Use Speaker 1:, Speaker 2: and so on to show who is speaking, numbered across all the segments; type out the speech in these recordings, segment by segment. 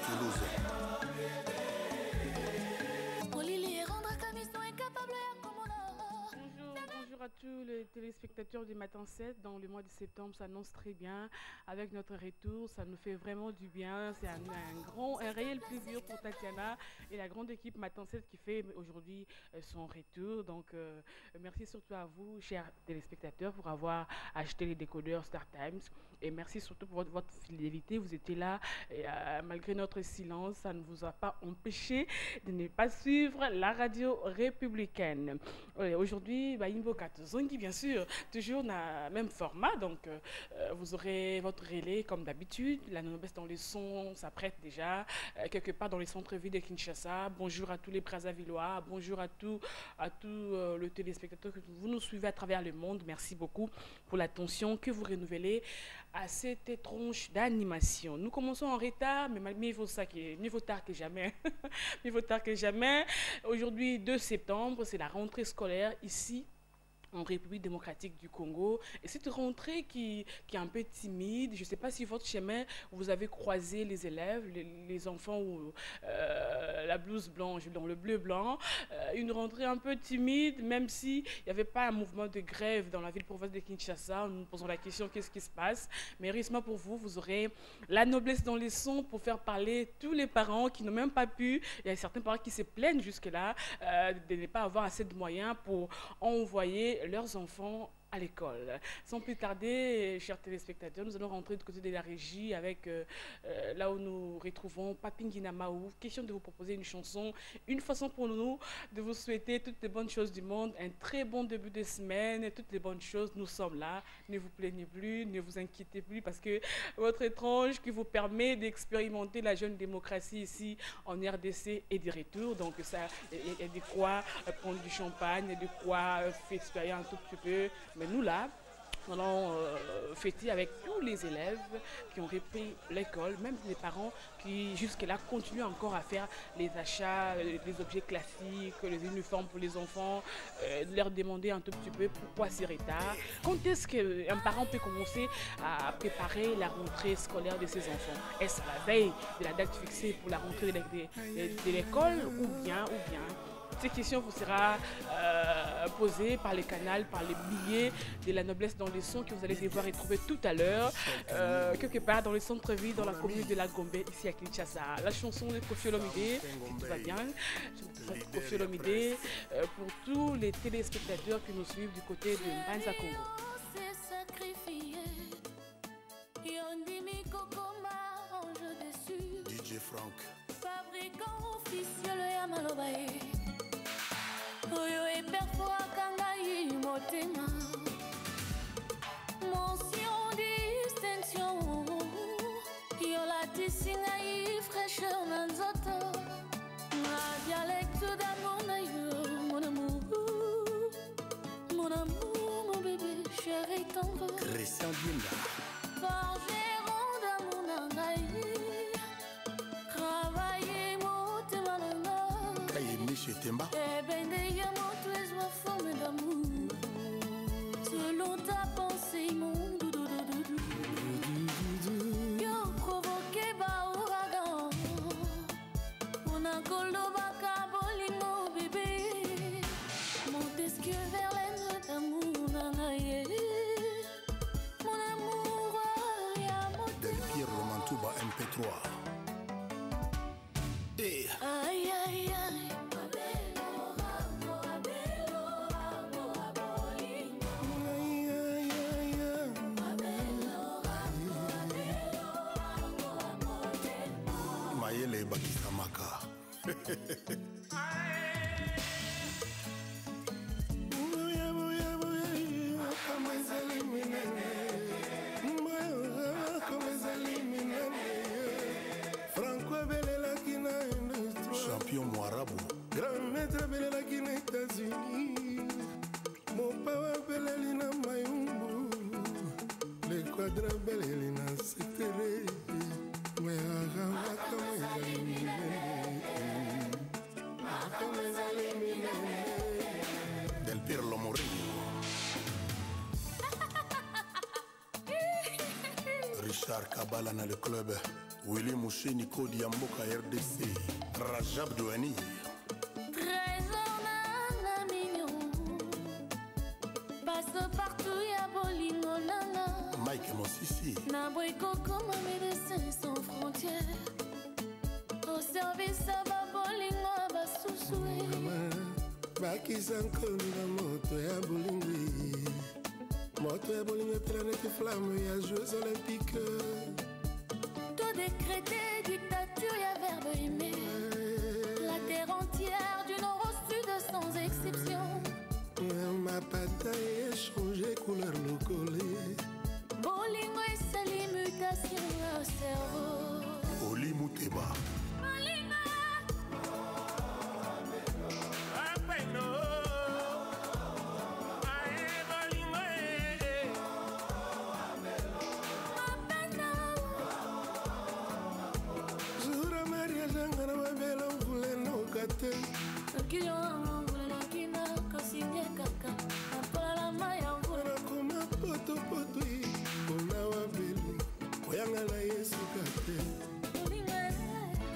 Speaker 1: Toulouse.
Speaker 2: Bonjour à tous les téléspectateurs du Matin 7. Dans le mois de septembre s'annonce très bien. Avec notre retour, ça nous fait vraiment du bien. C'est un réel plaisir pour Tatiana et la grande équipe Matin 7 qui fait aujourd'hui son retour. Donc, merci surtout à vous, chers téléspectateurs, pour avoir acheté les décodeurs Star Times. Et merci surtout pour votre fidélité. Vous étiez là et malgré notre silence, ça ne vous a pas empêché de ne pas suivre la radio républicaine. Aujourd'hui, Invocat Zongi, bien sûr, toujours dans le même format. Donc, vous aurez votre relais comme d'habitude. La noblesse dans les sons s'apprête déjà quelque part dans les centres-villes de Kinshasa. Bonjour à tous les Brazzavillois. Bonjour à tout le téléspectateur que vous nous suivez à travers le monde. Merci beaucoup pour l'attention que vous renouvelez à cette étrange d'animation. Nous commençons en retard, mais mieux vaut tard que jamais. Mieux vaut tard que jamais. Aujourd'hui, 2 septembre, c'est la rentrée scolaire ici en République démocratique du Congo. Et cette rentrée qui est un peu timide, je ne sais pas si votre chemin, vous avez croisé les élèves, les enfants ou la blouse blanche, dans le bleu blanc. Une rentrée un peu timide, même s'il n'y avait pas un mouvement de grève dans la ville province de Kinshasa. Nous nous posons la question, qu'est-ce qui se passe? Mais heureusement pour vous, vous aurez la noblesse dans les sons pour faire parler tous les parents qui n'ont même pas pu. Il y a certains parents qui se plaignent jusque-là de ne pas avoir assez de moyens pour envoyer leurs enfants à l'école. Sans plus tarder, chers téléspectateurs, nous allons rentrer du côté de la régie avec là où nous retrouvons Papingina Maou. Question de vous proposer une chanson, une façon pour nous de vous souhaiter toutes les bonnes choses du monde, un très bon début de semaine, toutes les bonnes choses, nous sommes là. Ne vous plaignez plus, ne vous inquiétez plus parce que votre étrange qui vous permet d'expérimenter la jeune démocratie ici en RDC est de retour. Donc ça, il y a de quoi prendre du champagne, de quoi festoyer un tout petit peu. Mais nous là, nous allons fêter avec tous les élèves qui ont repris l'école, même les parents qui jusque-là continuent encore à faire les achats, les objets classiques, les uniformes pour les enfants, leur demander un tout petit peu pourquoi c'est retard. Quand est-ce qu'un parent peut commencer à préparer la rentrée scolaire de ses enfants? Est-ce à la veille de la date fixée pour la rentrée de l'école ou bien cette question vous sera posée par les canaux, par les billets de la noblesse dans les sons que vous allez devoir retrouver tout à l'heure, quelque part dans le centre-ville, dans la commune de la Gombe, ici à Kinshasa. La chanson de Koffi Olomide, si tout va bien, Koffi Olomide, pour tous les téléspectateurs qui nous suivent du côté de Mbanza Congo.
Speaker 1: DJ Frank.
Speaker 3: Fabricant officiel ya malobae oyo eperfoaka ngai motema mention distinction yolatisi ngai fraîcheur na nzoto na dialecte d'amour na yo mon amour mon bébé chéri tendre
Speaker 1: Christian Binda.
Speaker 3: forgeron d'amour na ngai
Speaker 1: Temba.
Speaker 3: Forme d'amour selon ta pensée mon doudou yo provoqué ba ouragan mon ankolo baka bolingo bébé Montesquieu Verlaine d'amour nanaye mon amour ya
Speaker 1: Del Piero Mantuba MP3. Et
Speaker 3: aïe aïe aïe
Speaker 1: Mayele Bakisamaka. Champion Mwarabu.
Speaker 4: Grand maître belelaki na États-Unis, mopawa beleli na Mayumbu, le quadra beleli na Setere, meagawaka ezali minene, kama ezali minene.
Speaker 1: Del Pirlo Morillo. Richard Kabala dans le club Willy Mouché Nico Diamboka RDC Rajab Douani
Speaker 3: Trésor nana mignon passe partout ya bolingo nana
Speaker 1: Mike Mosisi
Speaker 3: na boyko comme un médecin sans frontières au service ba bolingo ba susue
Speaker 4: bakisa nkoni na moto ya bolingo moto ya bolingo planète flamme ya Jeux olympiques
Speaker 3: tout décrété dictature ya verbe aimé la terre entière du nord au sud sans exception
Speaker 4: ma bataille échangé couleur locolé
Speaker 3: bolingo et sa mutation au cerveau
Speaker 1: Oli Mouteba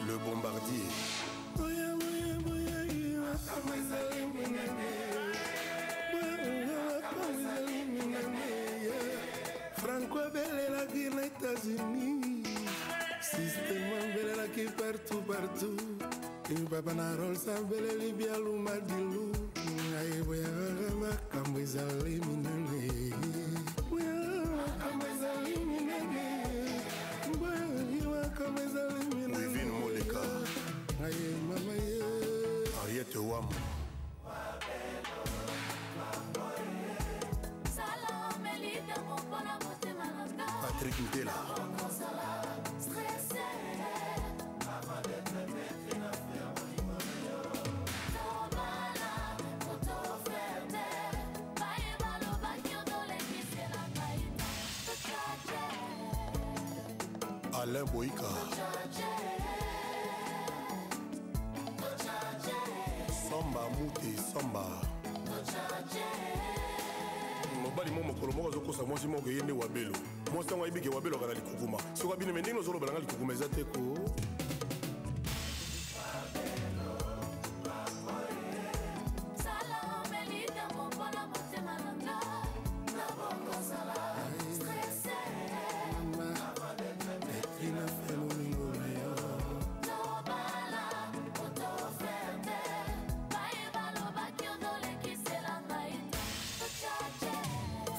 Speaker 1: le bombardier
Speaker 4: Franco belelaki na États-Unis système belelaki partout papa na rolsa beleli bialuma dilu ayeboyaka makambo ezali minene
Speaker 1: Wivine Moleka Ariette Wam Patrick Ntela Alain Boïka Samba Mouté Samba mobali mo mokolo moko azokosa mwasi moko ye nde wabelo mwasi ntango ayebike wabelo akala likukuma soki abino me ndenge ozolobelanga likukuma eza te ko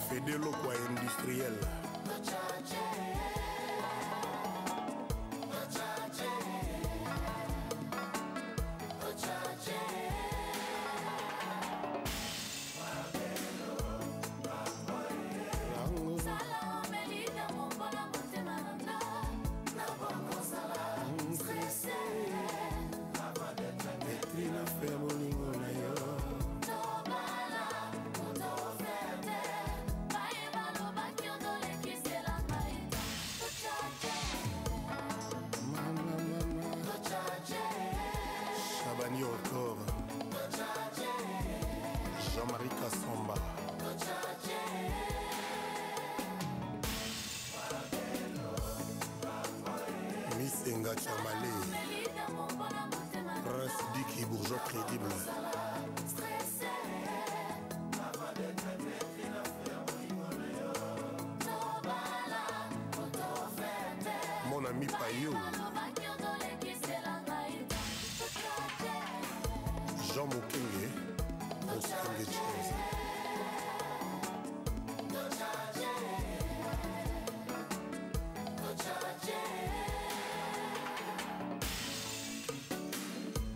Speaker 1: Fédé Lokwa industriel Chabani encore Jean-Marie Kassamba Misenga Chamale Prince Diki bourgeois crédible mon ami Payou Jean Mokenge Oskange Chelsea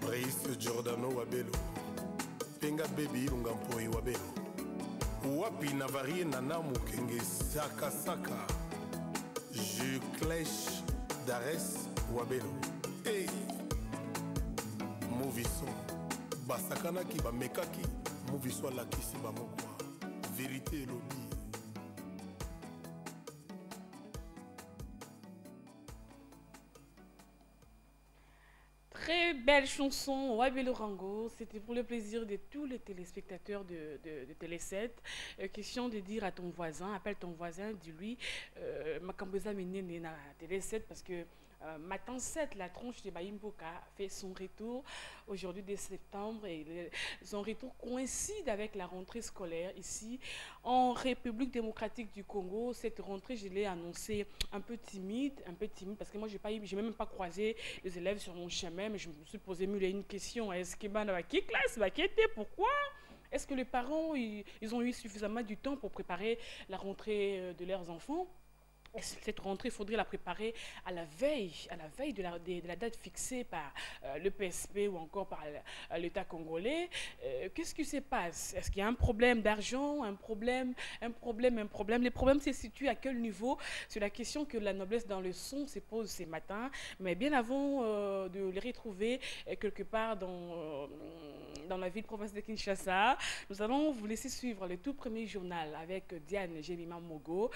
Speaker 1: Brice Giordano Wabelo Penga Baby Lungampoi Wabelo Wapi Navarie Nana Mokenge Saka Saka Je Clèche Dares Wabelo Hey Movison Basakanaki Bamekaki Moviso Lakisi Bamokwa Vérité et lobby
Speaker 2: Très belle chanson, Wabelo Rango. C'était pour le plaisir de tous les téléspectateurs de Télé 7. Question de dire à ton voisin, appelle ton voisin, dis-lui, Makamboza Menene na Télé 7 parce que Matin 7, la tronche de Baïmboka fait son retour aujourd'hui dès septembre et son retour coïncide avec la rentrée scolaire ici en République démocratique du Congo. Cette rentrée, je l'ai annoncée un peu timide parce que moi, j'ai même pas croisé les élèves sur mon chemin, mais je me suis posé une question. Est-ce que quelle classe va quitter? Pourquoi? Est-ce que les parents, ils ont eu suffisamment du temps pour préparer la rentrée de leurs enfants? Cette rentrée, il faudrait la préparer à la veille de la date fixée par le PSP ou encore par l'État congolais. Qu'est-ce qui se passe? Est-ce qu'il y a un problème d'argent, un problème? Les problèmes se situent à quel niveau? C'est la question que la noblesse dans le son se pose ce matin. Mais bien avant de les retrouver quelque part dans la ville province de Kinshasa, nous allons vous laisser suivre le tout premier journal avec Diane Jemima Mogo.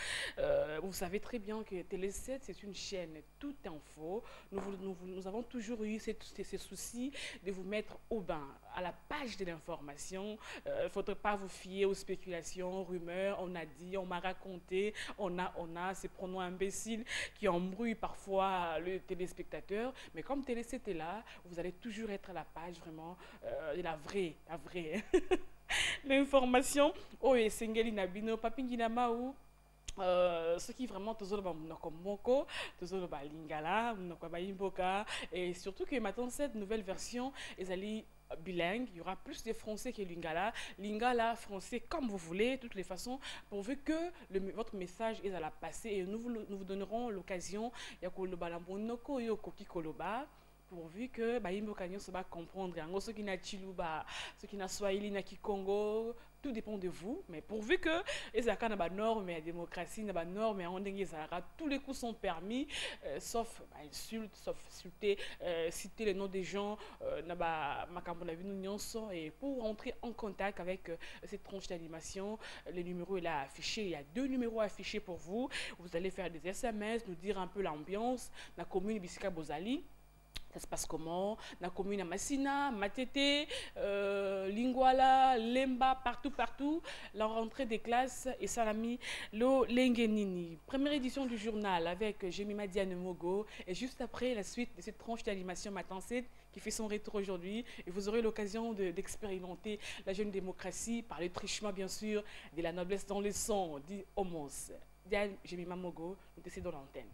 Speaker 2: Vous savez très bien que Télé 7, c'est une chaîne tout info. Nous avons toujours eu ces soucis de vous mettre au bain, à la page de l'information. Il ne faudrait pas vous fier aux spéculations, rumeurs, on a dit, on m'a raconté, on a ces pronoms imbéciles qui embrouillent parfois le téléspectateur. Mais comme Télé 7 est là, vous allez toujours être à la page vraiment de la vraie. L'information, oh, et Sengeli Nabino, Papingina Maou. Ce qui vraiment moko, lingala, imboka, et surtout que maintenant cette nouvelle version est allée bilingue, il y aura plus de français que lingala, français comme vous voulez, de toutes les façons, pourvu que votre message est à la passer et nous vous donnerons l'occasion pourvu que Baïmboka se va comprendre. Ceux qui n'a Chiluba, ceux qui n'a Swahili, n'a Congo, tout dépend de vous. Mais pourvu que les accords n'ont normes, mais la démocratie n'a pas normes, mais tous les coups sont permis, sauf insultes, sauf citer les noms des gens, et pour rentrer en contact avec cette tranche d'animation, le numéro est là affiché. Il y a 2 numéros affichés pour vous. Vous allez faire des SMS, nous dire un peu l'ambiance, la commune Bissika Bozali. Ça se passe comment? La commune à Massina, Matete, Lingwala, Lemba, partout. La rentrée des classes et Salami, Lo Lengenini. Première édition du journal avec Jemima Diane Mogo. Et juste après, la suite de cette tranche d'animation Matin 7 qui fait son retour aujourd'hui. Et vous aurez l'occasion d'expérimenter la jeune démocratie par le trichement, bien sûr, de la noblesse dans le sang, dit Homos. Diane Jemima Mogo, nous décédons l'antenne.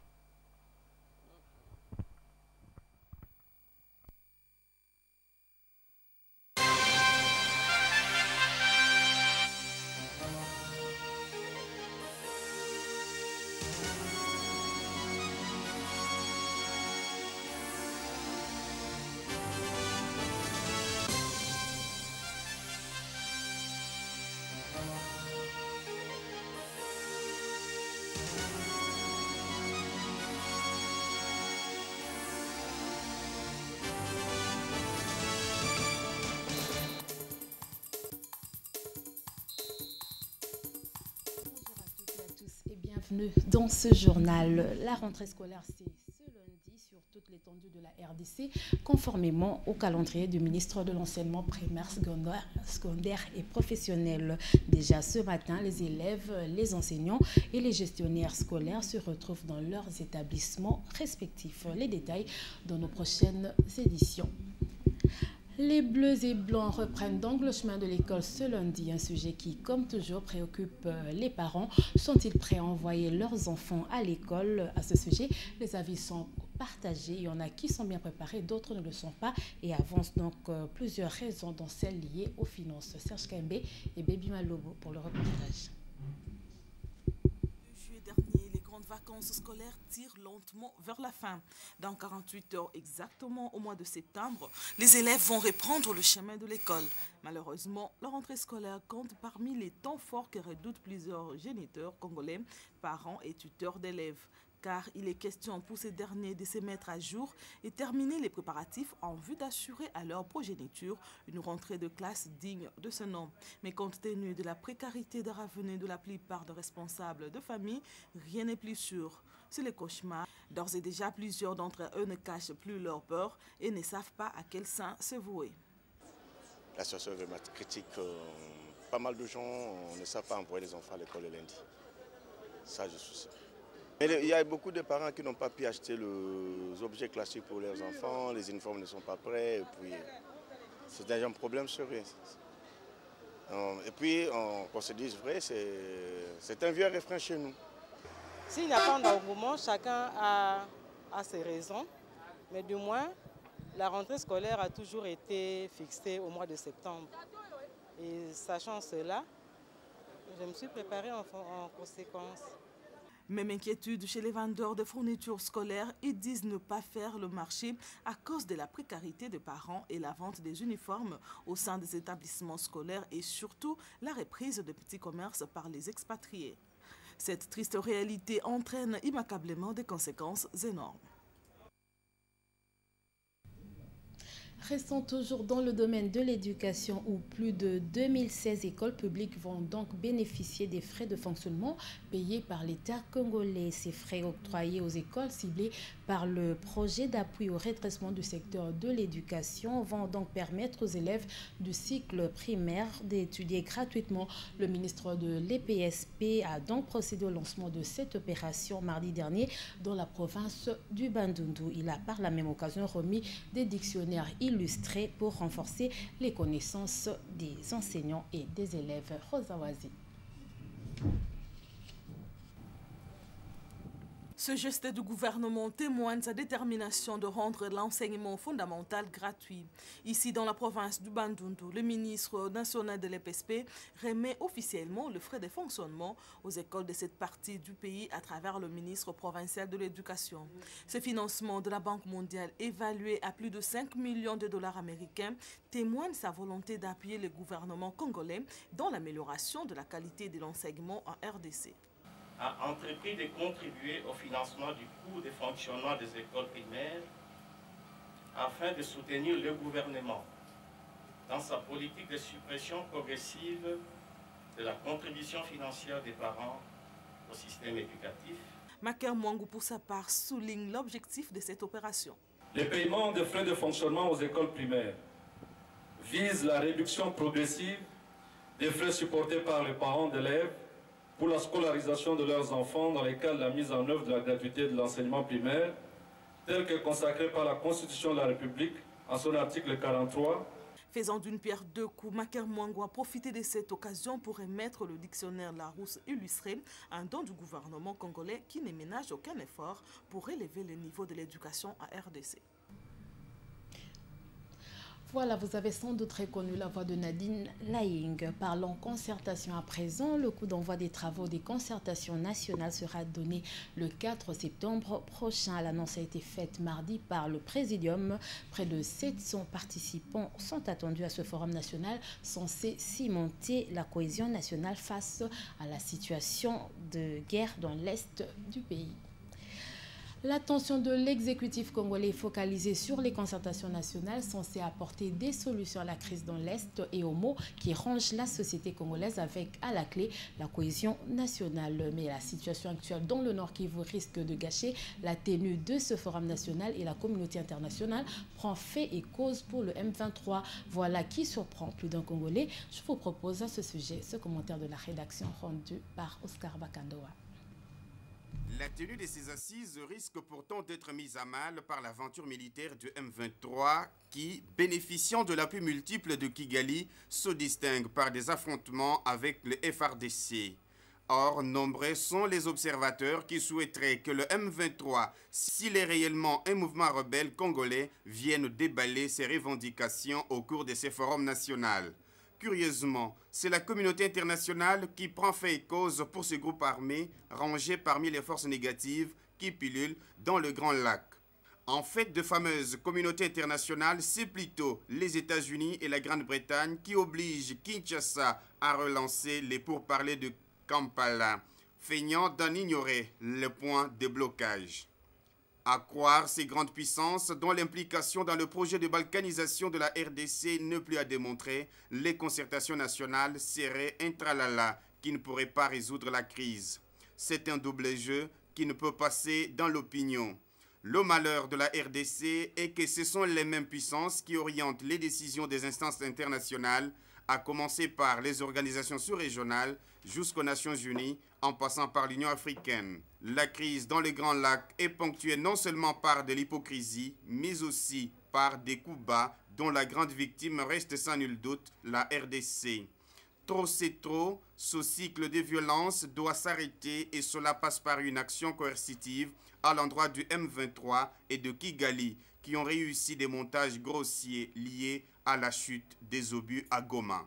Speaker 5: Bienvenue dans ce journal. La rentrée scolaire, c'est ce lundi sur toute l'étendue de la RDC, conformément au calendrier du ministre de l'Enseignement primaire, secondaire et professionnel. Déjà ce matin, les élèves, les enseignants et les gestionnaires scolaires se retrouvent dans leurs établissements respectifs. Les détails dans nos prochaines éditions. Les Bleus et Blancs reprennent donc le chemin de l'école ce lundi, un sujet qui, comme toujours, préoccupe les parents. Sont-ils prêts à envoyer leurs enfants à l'école? À ce sujet, les avis sont partagés. Il y en a qui sont bien préparés, d'autres ne le sont pas et avancent donc plusieurs raisons, dont celles liées aux finances. Serge Kembe et Baby Malobo pour le reportage.
Speaker 6: Vacances scolaires tirent lentement vers la fin. Dans 48 heures exactement au mois de septembre, les élèves vont reprendre le chemin de l'école. Malheureusement, la rentrée scolaire compte parmi les temps forts que redoutent plusieurs géniteurs congolais, parents et tuteurs d'élèves. Car il est question pour ces derniers de se mettre à jour et terminer les préparatifs en vue d'assurer à leur progéniture une rentrée de classe digne de ce nom. Mais compte tenu de la précarité des revenus de la plupart des responsables de famille, rien n'est plus sûr. C'est le cauchemar. D'ores et déjà, plusieurs d'entre eux ne cachent plus leur peur et ne savent pas à quel sein se vouer.
Speaker 7: La situation est vraiment critique. Pas mal de gens ne savent pas envoyer les enfants à l'école le lundi. Ça, je suis sûr. Il y a beaucoup de parents qui n'ont pas pu acheter les objets classiques pour leurs enfants, les uniformes ne sont pas prêts, et puis c'est un problème sérieux. Et puis, qu'on se dise vrai, c'est un vieux refrain chez nous.
Speaker 8: S'il n'y a pas d'engouement, chacun a ses raisons, mais du moins, la rentrée scolaire a toujours été fixée au mois de septembre. Et sachant cela, je me suis préparée en conséquence.
Speaker 6: Même inquiétude chez les vendeurs de fournitures scolaires. Ils disent ne pas faire le marché à cause de la précarité des parents et la vente des uniformes au sein des établissements scolaires et surtout la reprise de petits commerces par les expatriés. Cette triste réalité entraîne immanquablement des conséquences énormes.
Speaker 5: Restons toujours dans le domaine de l'éducation où plus de 2016 écoles publiques vont donc bénéficier des frais de fonctionnement payés par l'État congolais. Ces frais octroyés aux écoles ciblées par le projet d'appui au redressement du secteur de l'éducation vont donc permettre aux élèves du cycle primaire d'étudier gratuitement. Le ministre de l'EPSP a donc procédé au lancement de cette opération mardi dernier dans la province du Bandundu. Il a par la même occasion remis des dictionnaires illustrés pour renforcer les connaissances des enseignants et des élèves. Rosawazi.
Speaker 6: Ce geste du gouvernement témoigne sa détermination de rendre l'enseignement fondamental gratuit. Ici, dans la province du Bandundu, le ministre national de l'EPSP remet officiellement le frais de fonctionnement aux écoles de cette partie du pays à travers le ministre provincial de l'Éducation. Ce financement de la Banque mondiale, évalué à plus de 5 millions de dollars américains, témoigne sa volonté d'appuyer le gouvernement congolais dans l'amélioration de la qualité de l'enseignement en RDC.
Speaker 9: A entrepris de contribuer au financement du coût de fonctionnement des écoles primaires afin de soutenir le gouvernement dans sa politique de suppression progressive de la contribution financière des parents au système éducatif.
Speaker 6: Maker Mwangu, pour sa part, souligne l'objectif de cette opération.
Speaker 10: Le paiement des frais de fonctionnement aux écoles primaires vise la réduction progressive des frais supportés par les parents d'élèves pour la scolarisation de leurs enfants dans les cas de la mise en œuvre de la gratuité de l'enseignement primaire, tel que consacré par la Constitution de la République en son article 43.
Speaker 6: Faisant d'une pierre deux coups, Maker Mwangu a profité de cette occasion pour émettre le dictionnaire Larousse illustré, un don du gouvernement congolais qui ne ménage aucun effort pour élever le niveau de l'éducation à RDC.
Speaker 5: Voilà, vous avez sans doute reconnu la voix de Nadine Laing. Parlons concertation à présent. Le coup d'envoi des travaux des concertations nationales sera donné le 4 septembre prochain. L'annonce a été faite mardi par le Présidium. Près de 700 participants sont attendus à ce forum national censé cimenter la cohésion nationale face à la situation de guerre dans l'est du pays. L'attention de l'exécutif congolais est focalisée sur les concertations nationales censées apporter des solutions à la crise dans l'Est et aux maux qui rongent la société congolaise avec à la clé la cohésion nationale. Mais la situation actuelle dans le Nord Kivu risque de gâcher la tenue de ce forum national et la communauté internationale prend fait et cause pour le M23. Voilà qui surprend plus d'un Congolais. Je vous propose à ce sujet ce commentaire de la rédaction rendu par Oscar Bakandoa.
Speaker 11: La tenue de ces assises risque pourtant d'être mise à mal par l'aventure militaire du M23 qui, bénéficiant de l'appui multiple de Kigali, se distingue par des affrontements avec le FARDC. Or, nombreux sont les observateurs qui souhaiteraient que le M23, s'il est réellement un mouvement rebelle congolais, vienne déballer ses revendications au cours de ces forums nationaux. Curieusement, c'est la communauté internationale qui prend fait et cause pour ce groupe armé rangé parmi les forces négatives qui pilulent dans le Grand Lac. En fait de fameuse communauté internationale, c'est plutôt les États-Unis et la Grande-Bretagne qui obligent Kinshasa à relancer les pourparlers de Kampala, feignant d'en ignorer le point de blocage. À croire ces grandes puissances dont l'implication dans le projet de balkanisation de la RDC n'est plus à démontrer, les concertations nationales seraient un tralala qui ne pourrait pas résoudre la crise. C'est un double jeu qui ne peut passer dans l'opinion. Le malheur de la RDC est que ce sont les mêmes puissances qui orientent les décisions des instances internationales à commencer par les organisations sous-régionales jusqu'aux Nations Unies, en passant par l'Union africaine. La crise dans les Grands Lacs est ponctuée non seulement par de l'hypocrisie, mais aussi par des coups bas dont la grande victime reste sans nul doute la RDC. Trop c'est trop, ce cycle de violence doit s'arrêter et cela passe par une action coercitive à l'endroit du M23 et de Kigali qui ont réussi des montages grossiers liés à la chute des obus à Goma.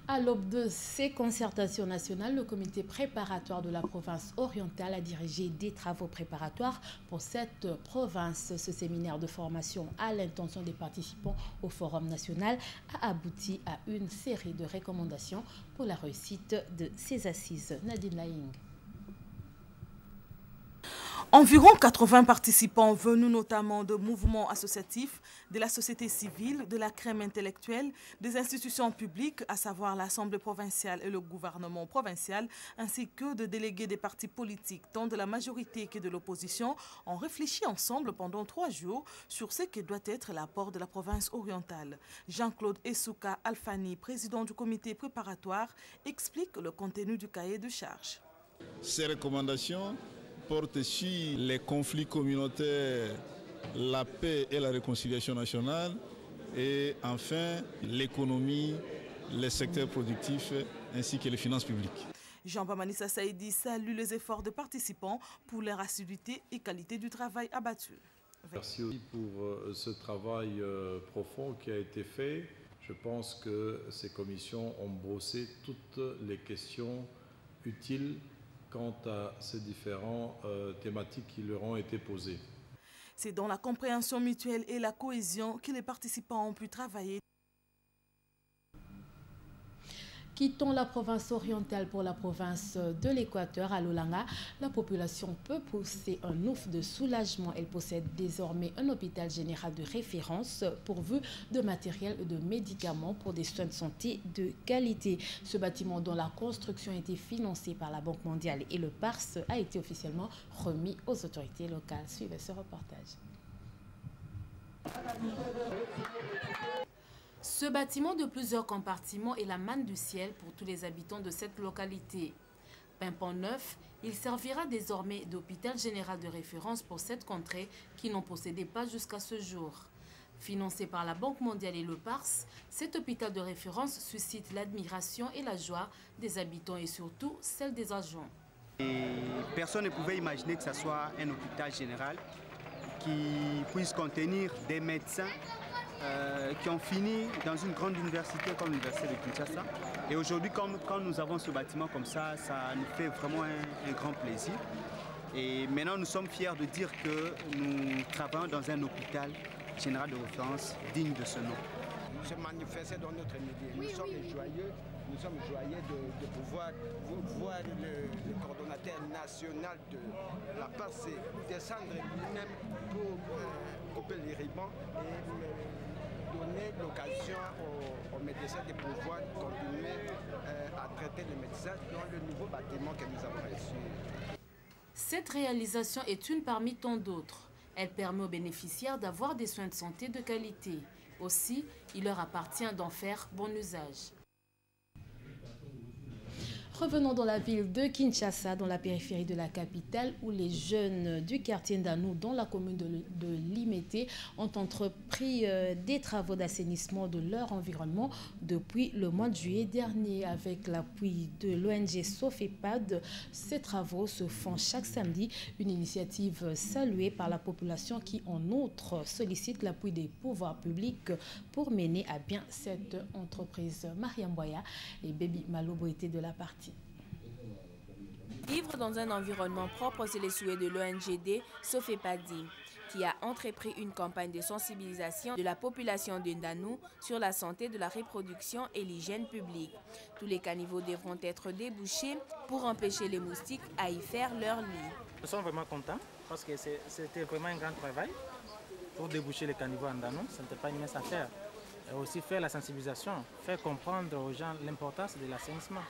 Speaker 5: À l'aube de ces concertations nationales, le comité préparatoire de la province orientale a dirigé des travaux préparatoires pour cette province. Ce séminaire de formation à l'intention des participants au Forum national a abouti à une série de recommandations pour la réussite de ces assises. Nadine Laing.
Speaker 6: Environ 80 participants venus notamment de mouvements associatifs, de la société civile, de la crème intellectuelle, des institutions publiques, à savoir l'Assemblée provinciale et le gouvernement provincial, ainsi que de délégués des partis politiques, tant de la majorité que de l'opposition, ont réfléchi ensemble pendant 3 jours sur ce que doit être l'apport de la province orientale. Jean-Claude Essouka Alfani, président du comité préparatoire, explique le contenu du cahier de charges.
Speaker 12: Ces recommandations porte sur les conflits communautaires, la paix et la réconciliation nationale et enfin l'économie, les secteurs productifs ainsi que les finances publiques.
Speaker 6: Jean-Bamanissa Saïdi salue les efforts des participants pour leur assiduité et qualité du travail abattu.
Speaker 13: Merci aussi pour ce travail profond qui a été fait. Je pense que ces commissions ont brossé toutes les questions utiles quant à ces différentes thématiques qui leur ont été posées.
Speaker 6: C'est dans la compréhension mutuelle et la cohésion que les participants ont pu travailler.
Speaker 5: Quittons la province orientale pour la province de l'Équateur. À Lolanga, la population peut pousser un ouf de soulagement. Elle possède désormais un hôpital général de référence pourvu de matériel et de médicaments pour des soins de santé de qualité. Ce bâtiment, dont la construction a été financée par la Banque mondiale et le PARS, a été officiellement remis aux autorités locales. Suivez ce reportage. Ce bâtiment de plusieurs compartiments est la manne du ciel pour tous les habitants de cette localité. Pimpant neuf, il servira désormais d'hôpital général de référence pour cette contrée qui n'en possédait pas jusqu'à ce jour. Financé par la Banque mondiale et le PARS, cet hôpital de référence suscite l'admiration et la joie des habitants et surtout celle des agents.
Speaker 14: Personne ne pouvait imaginer que ce soit un hôpital général qui puisse contenir des médecins qui ont fini dans une grande université comme l'université de Kinshasa. Et aujourd'hui, quand nous avons ce bâtiment comme ça, ça nous fait vraiment un grand plaisir. Et maintenant, nous sommes fiers de dire que nous travaillons dans un hôpital général de référence digne de ce nom.
Speaker 15: Nous sommes manifestés dans notre milieu. Nous sommes joyeux de pouvoir voir le coordonnateur national de la PARS descendre lui-même pour couper les ribans et donner l'occasion aux médecins de pouvoir continuer à traiter les médecins dans le nouveau bâtiment que nous avons reçu.
Speaker 5: Cette réalisation est une parmi tant d'autres. Elle permet aux bénéficiaires d'avoir des soins de santé de qualité. Aussi, il leur appartient d'en faire bon usage. Revenons dans la ville de Kinshasa, dans la périphérie de la capitale, où les jeunes du quartier Ndanou, dans la commune de Limete, ont entrepris des travaux d'assainissement de leur environnement depuis le mois de juillet dernier. Avec l'appui de l'ONG Sofepad, ces travaux se font chaque samedi, une initiative saluée par la population qui, en outre, sollicite l'appui des pouvoirs publics pour mener à bien cette entreprise. Mariam Boya et Baby Malobo étaient de la partie.
Speaker 16: Vivre dans un environnement propre, c'est le souhait de l'ONGD Sofepadi, qui a entrepris une campagne de sensibilisation de la population de Ndanou sur la santé de la reproduction et l'hygiène publique. Tous les caniveaux devront être débouchés pour empêcher les moustiques à y faire leur lit.
Speaker 17: Nous sommes vraiment contents parce que c'était vraiment un grand travail pour déboucher les caniveaux en Ndanou. Ce n'était pas une mince affaire. Et aussi faire la sensibilisation, faire comprendre aux gens l'importance de l'assainissement.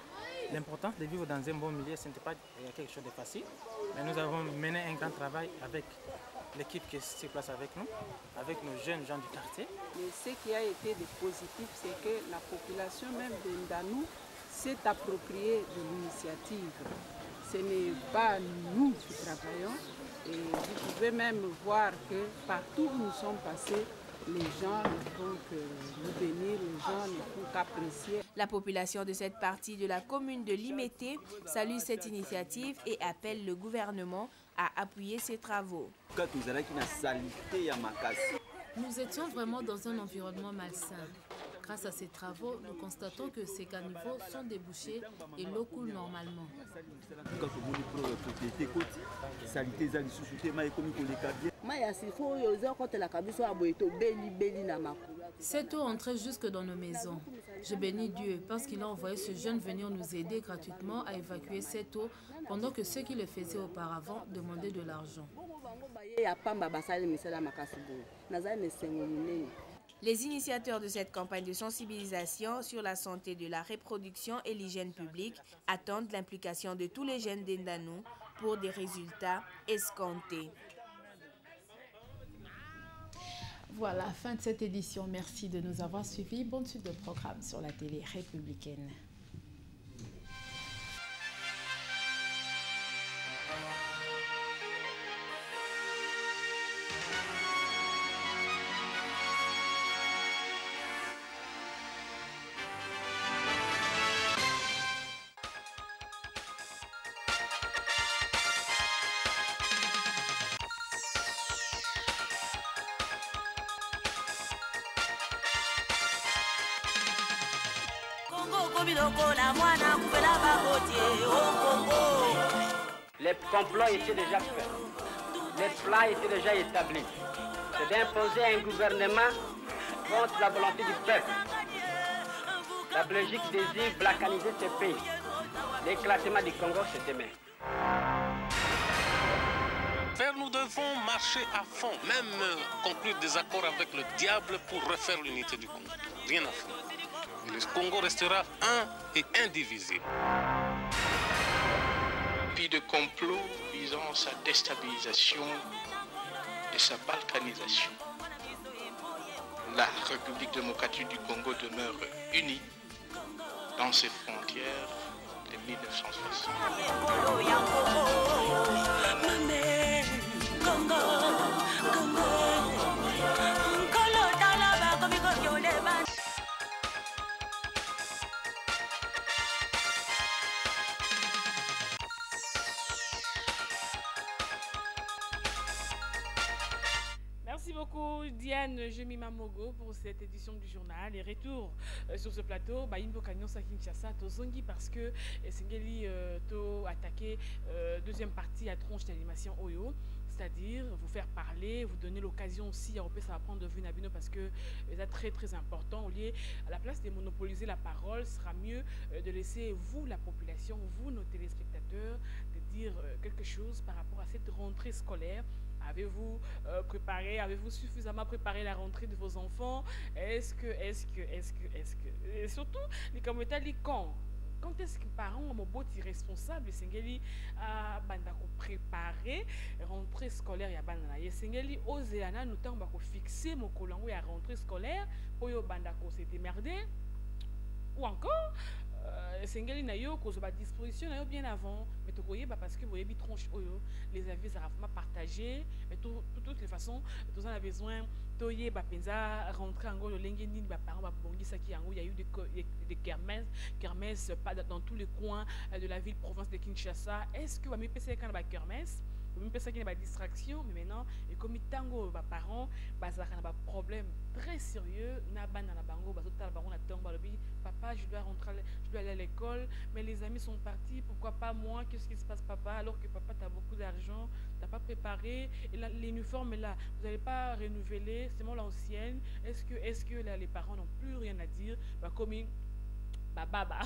Speaker 17: L'importance de vivre dans un bon milieu, ce n'était pas quelque chose de facile, mais nous avons mené un grand travail avec l'équipe qui est sur place avec nous, avec nos jeunes gens du quartier.
Speaker 18: Mais ce qui a été de positif, c'est que la population même de Ndanou s'est appropriée de l'initiative. Ce n'est pas nous qui travaillons. Et vous pouvez même voir que partout où nous sommes passés, les gens ne font que nous bénir, les gens ne font qu'apprécier.
Speaker 16: La population de cette partie de la commune de Limété salue cette initiative et appelle le gouvernement à appuyer ces travaux.
Speaker 5: Nous étions vraiment dans un environnement malsain. Grâce à ces travaux, nous constatons que ces caniveaux sont débouchés et l'eau coule normalement. Cette eau entrait jusque dans nos maisons. Je bénis Dieu parce qu'il a envoyé ce jeune venir nous aider gratuitement à évacuer cette eau pendant que ceux qui le faisaient auparavant demandaient de l'argent.
Speaker 16: Les initiateurs de cette campagne de sensibilisation sur la santé de la reproduction et l'hygiène publique attendent l'implication de tous les jeunes d'Ndanou pour des résultats escomptés.
Speaker 5: Voilà, fin de cette édition. Merci de nous avoir suivis. Bonne suite de programme sur la télé républicaine.
Speaker 19: Les complots étaient déjà faits, les plans étaient déjà établis. C'est d'imposer un gouvernement contre la volonté du peuple. La Belgique désire balkaniser ce pays. L'éclatement du Congo, c'est demain.
Speaker 20: Nous devons marcher à fond, même conclure des accords avec le diable pour refaire l'unité du Congo. Rien à faire. Le Congo restera un et indivisible.
Speaker 21: Puis de complot visant sa déstabilisation et sa balkanisation. La République démocratique du Congo demeure unie dans ses frontières de 1960.
Speaker 2: Merci beaucoup Diane Jemima Mogo pour cette édition du journal. Et retour sur ce plateau, Imbo Kanyon sa Kinshasa, Tozongi parce que Singeli to attaqué deuxième partie à tronche d'animation Oyo. C'est-à-dire vous faire parler, vous donner l'occasion aussi à ça va prendre de vue Nabino parce que c'est très important. Au lieu, à la place de monopoliser la parole, ce sera mieux de laisser vous, la population, vous, nos téléspectateurs, de dire quelque chose par rapport à cette rentrée scolaire. Avez-vous préparé, avez-vous suffisamment préparé la rentrée de vos enfants? Est-ce que, et surtout, les commentaires, quand est-ce que les parents ont un beau irresponsable, Sengeli a préparé rentrée scolaire ya bandana. Sengeli ozelana nous temps bako fixer mon kolango ya rentrée scolaire pour yo bandako s'est démerdé ou encore Sengeli na yo cause ba disposition na yo bien avant mais to voyez parce que vous voyez bi tronche oyo les avis ça va partager mais toutes les façons tous on a besoin toye ba penza rentrer en gros lenge nini ba parents ba bongisa ki yango il y a eu des kermesses pas dans tous les coins de la ville province de Kinshasa. Est-ce que va me passer quand ba kermesse même personne qui n'a pas de distraction, mais maintenant, et comme tango, les parents, ils ont un problème très sérieux. Papa, je dois rentrer, je dois aller à l'école, mais les amis sont partis. Pourquoi pas moi? Qu'est-ce qui se passe, papa? Alors que papa, tu as beaucoup d'argent, tu n'as pas préparé. Et là, l'uniforme est là, vous n'allez pas renouveler, c'est moi l'ancienne. Est-ce que là, les parents n'ont plus rien à dire? Comme Baba.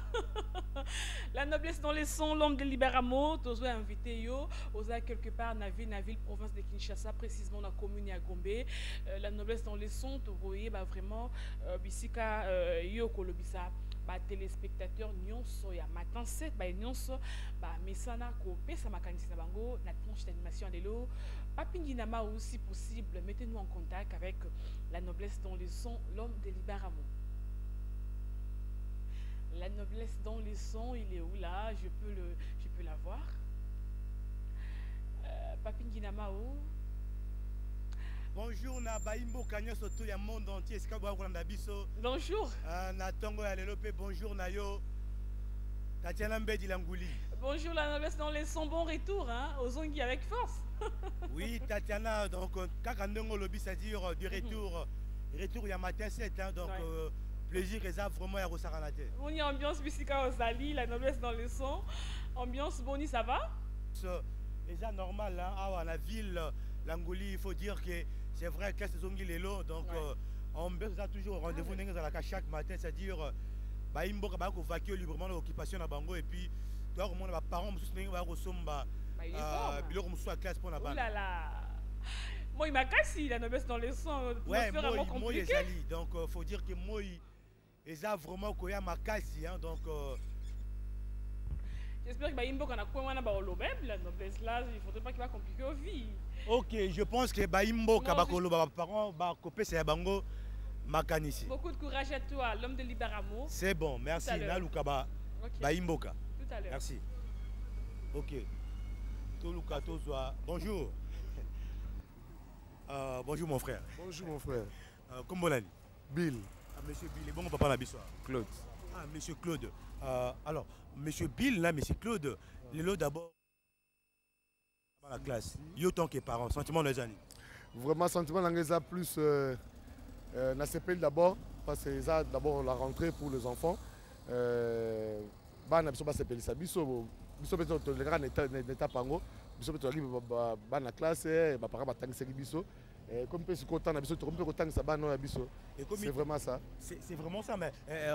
Speaker 2: La noblesse dans les sons, l'homme de Libéramo, tu as invité yo, osa quelque part na ville province de Kinshasa, précisément dans la commune à Gombe. La noblesse dans les sons, tu voyez vraiment bisika yo kolobisa ba téléspectateurs nyonso ya matin 7 ba nyonso ba mesana ko pesa makanisi na bango na tranche d'animation lelo papinginama aussi possible, mettez-nous en contact avec la noblesse dans les sons, l'homme de Libéramo. La noblesse dans les sons, il est où là? Je peux la voir. Papinginamao.
Speaker 3: Bonjour na baimbo kanyo soto ya monde entier esika bwa kolanda biso.
Speaker 2: Bonjour.
Speaker 3: Na tongo ya lelo pe bonjour na yo. Tatiana Mbedi Languli.
Speaker 2: Bonjour la noblesse dans les sons, bon retour hein, aux Zongi avec force.
Speaker 3: Oui Tatiana, donc kaka ndongo lobi c'est-à-dire du retour retour ya matin 7 hein, donc plaisir réserve vraiment ya Rosaranate.
Speaker 2: On y ambiance Bissika Osali, la noblesse dans les sons. Ambiance Boni, ça va?
Speaker 3: Déjà normal hein, à la ville Langoli, il faut dire que c'est vrai que c'est Zongi Lelo, donc on a toujours rendez-vous chaque matin, c'est-à-dire baimbo ka ba ko vaquer librement l'occupation na bango et puis toi comment les parents mususu ndenge ba ko somba biloko mususu à classe pour na bana.
Speaker 2: Oh là là. Moi il m'a cassé la noblesse dans les sons.
Speaker 3: Ouais, moi ezali donc faut dire que moi eza vraiment ko ya makasi hein donc
Speaker 2: j'espère que baimbo kana kwa wana ba olobeb la noblesse là, il faudrait pas qu'il va compliquer aux vies.
Speaker 3: OK, je pense que baimbo ka ba ko loba parents ba ko pesa ya bango makanisi.
Speaker 2: Beaucoup de courage à toi, l'homme de Libéramo.
Speaker 3: C'est bon, merci. Nalukaba baimboka.
Speaker 2: Tout à l'heure.
Speaker 3: Merci. OK. Toluka tozwa. Bonjour. Bonjour mon frère.
Speaker 22: Bonjour mon frère.
Speaker 3: Comment allez?
Speaker 22: Bill.
Speaker 3: Monsieur Bill, bon papa la biso.
Speaker 22: Claude.
Speaker 3: Ah monsieur Claude. Alors monsieur Bill là, monsieur Claude, le lot d'abord dans la classe. Yo tant que parents, sentiment les années.
Speaker 22: Vraiment sentiment l'anglaise plus na CPL d'abord parce que ça d'abord la rentrée pour les enfants. Bana biso ba CPL ça biso peut les grands n'état pango biso peut aller ba na classe ba para ba tangisa biso comme peut se content na biso to peut content ça ba non ya biso. C'est vraiment ça.
Speaker 3: C'est vraiment ça mais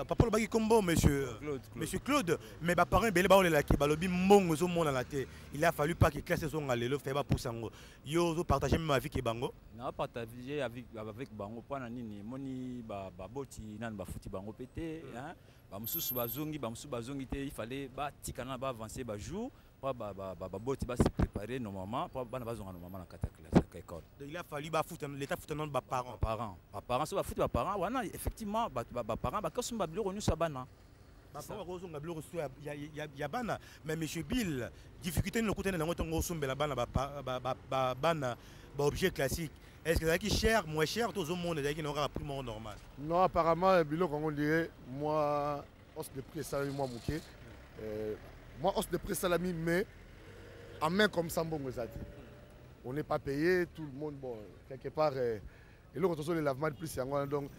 Speaker 3: papa le bagi combo monsieur Claude. Monsieur Claude mais ba parents belé ba on la ki ba lobi mbongo zo mona la té. Il a fallu pas que classe zo ngalelo fait ba poussango. Yo zo partager même avec bango.
Speaker 23: Na partager avec bango pana nini moni ba boti nan ba futi bango pété hein. Ba mususu bazongi té il fallait ba tikana ba avancer ba jour ba boti ba se préparer normalement pour bana bazonga normalement na kata classe à école.
Speaker 3: Donc il a fallu ba foot l'état foot non ba parents.
Speaker 23: Parents so ba foot ba parents wana effectivement ba parents ba kasu ba biloko nyusa bana.
Speaker 3: Ba parents rozo ngabilo so ya bana mais monsieur Bill difficulté no kutana na ngoto ngosumbela bana ba bana ba objet classique. Est-ce que c'est cher, moins cher, tout le monde est n'aura prix normal?
Speaker 22: Non, apparemment, le bilan, comme on dirait, moi, hausse de prix salami, moi, mouké. Moi, hausse de prix salami, mais en main comme ça, bon, on n'est pas payé, tout le monde, bon, quelque part, et là, on a les lavements de plus, donc,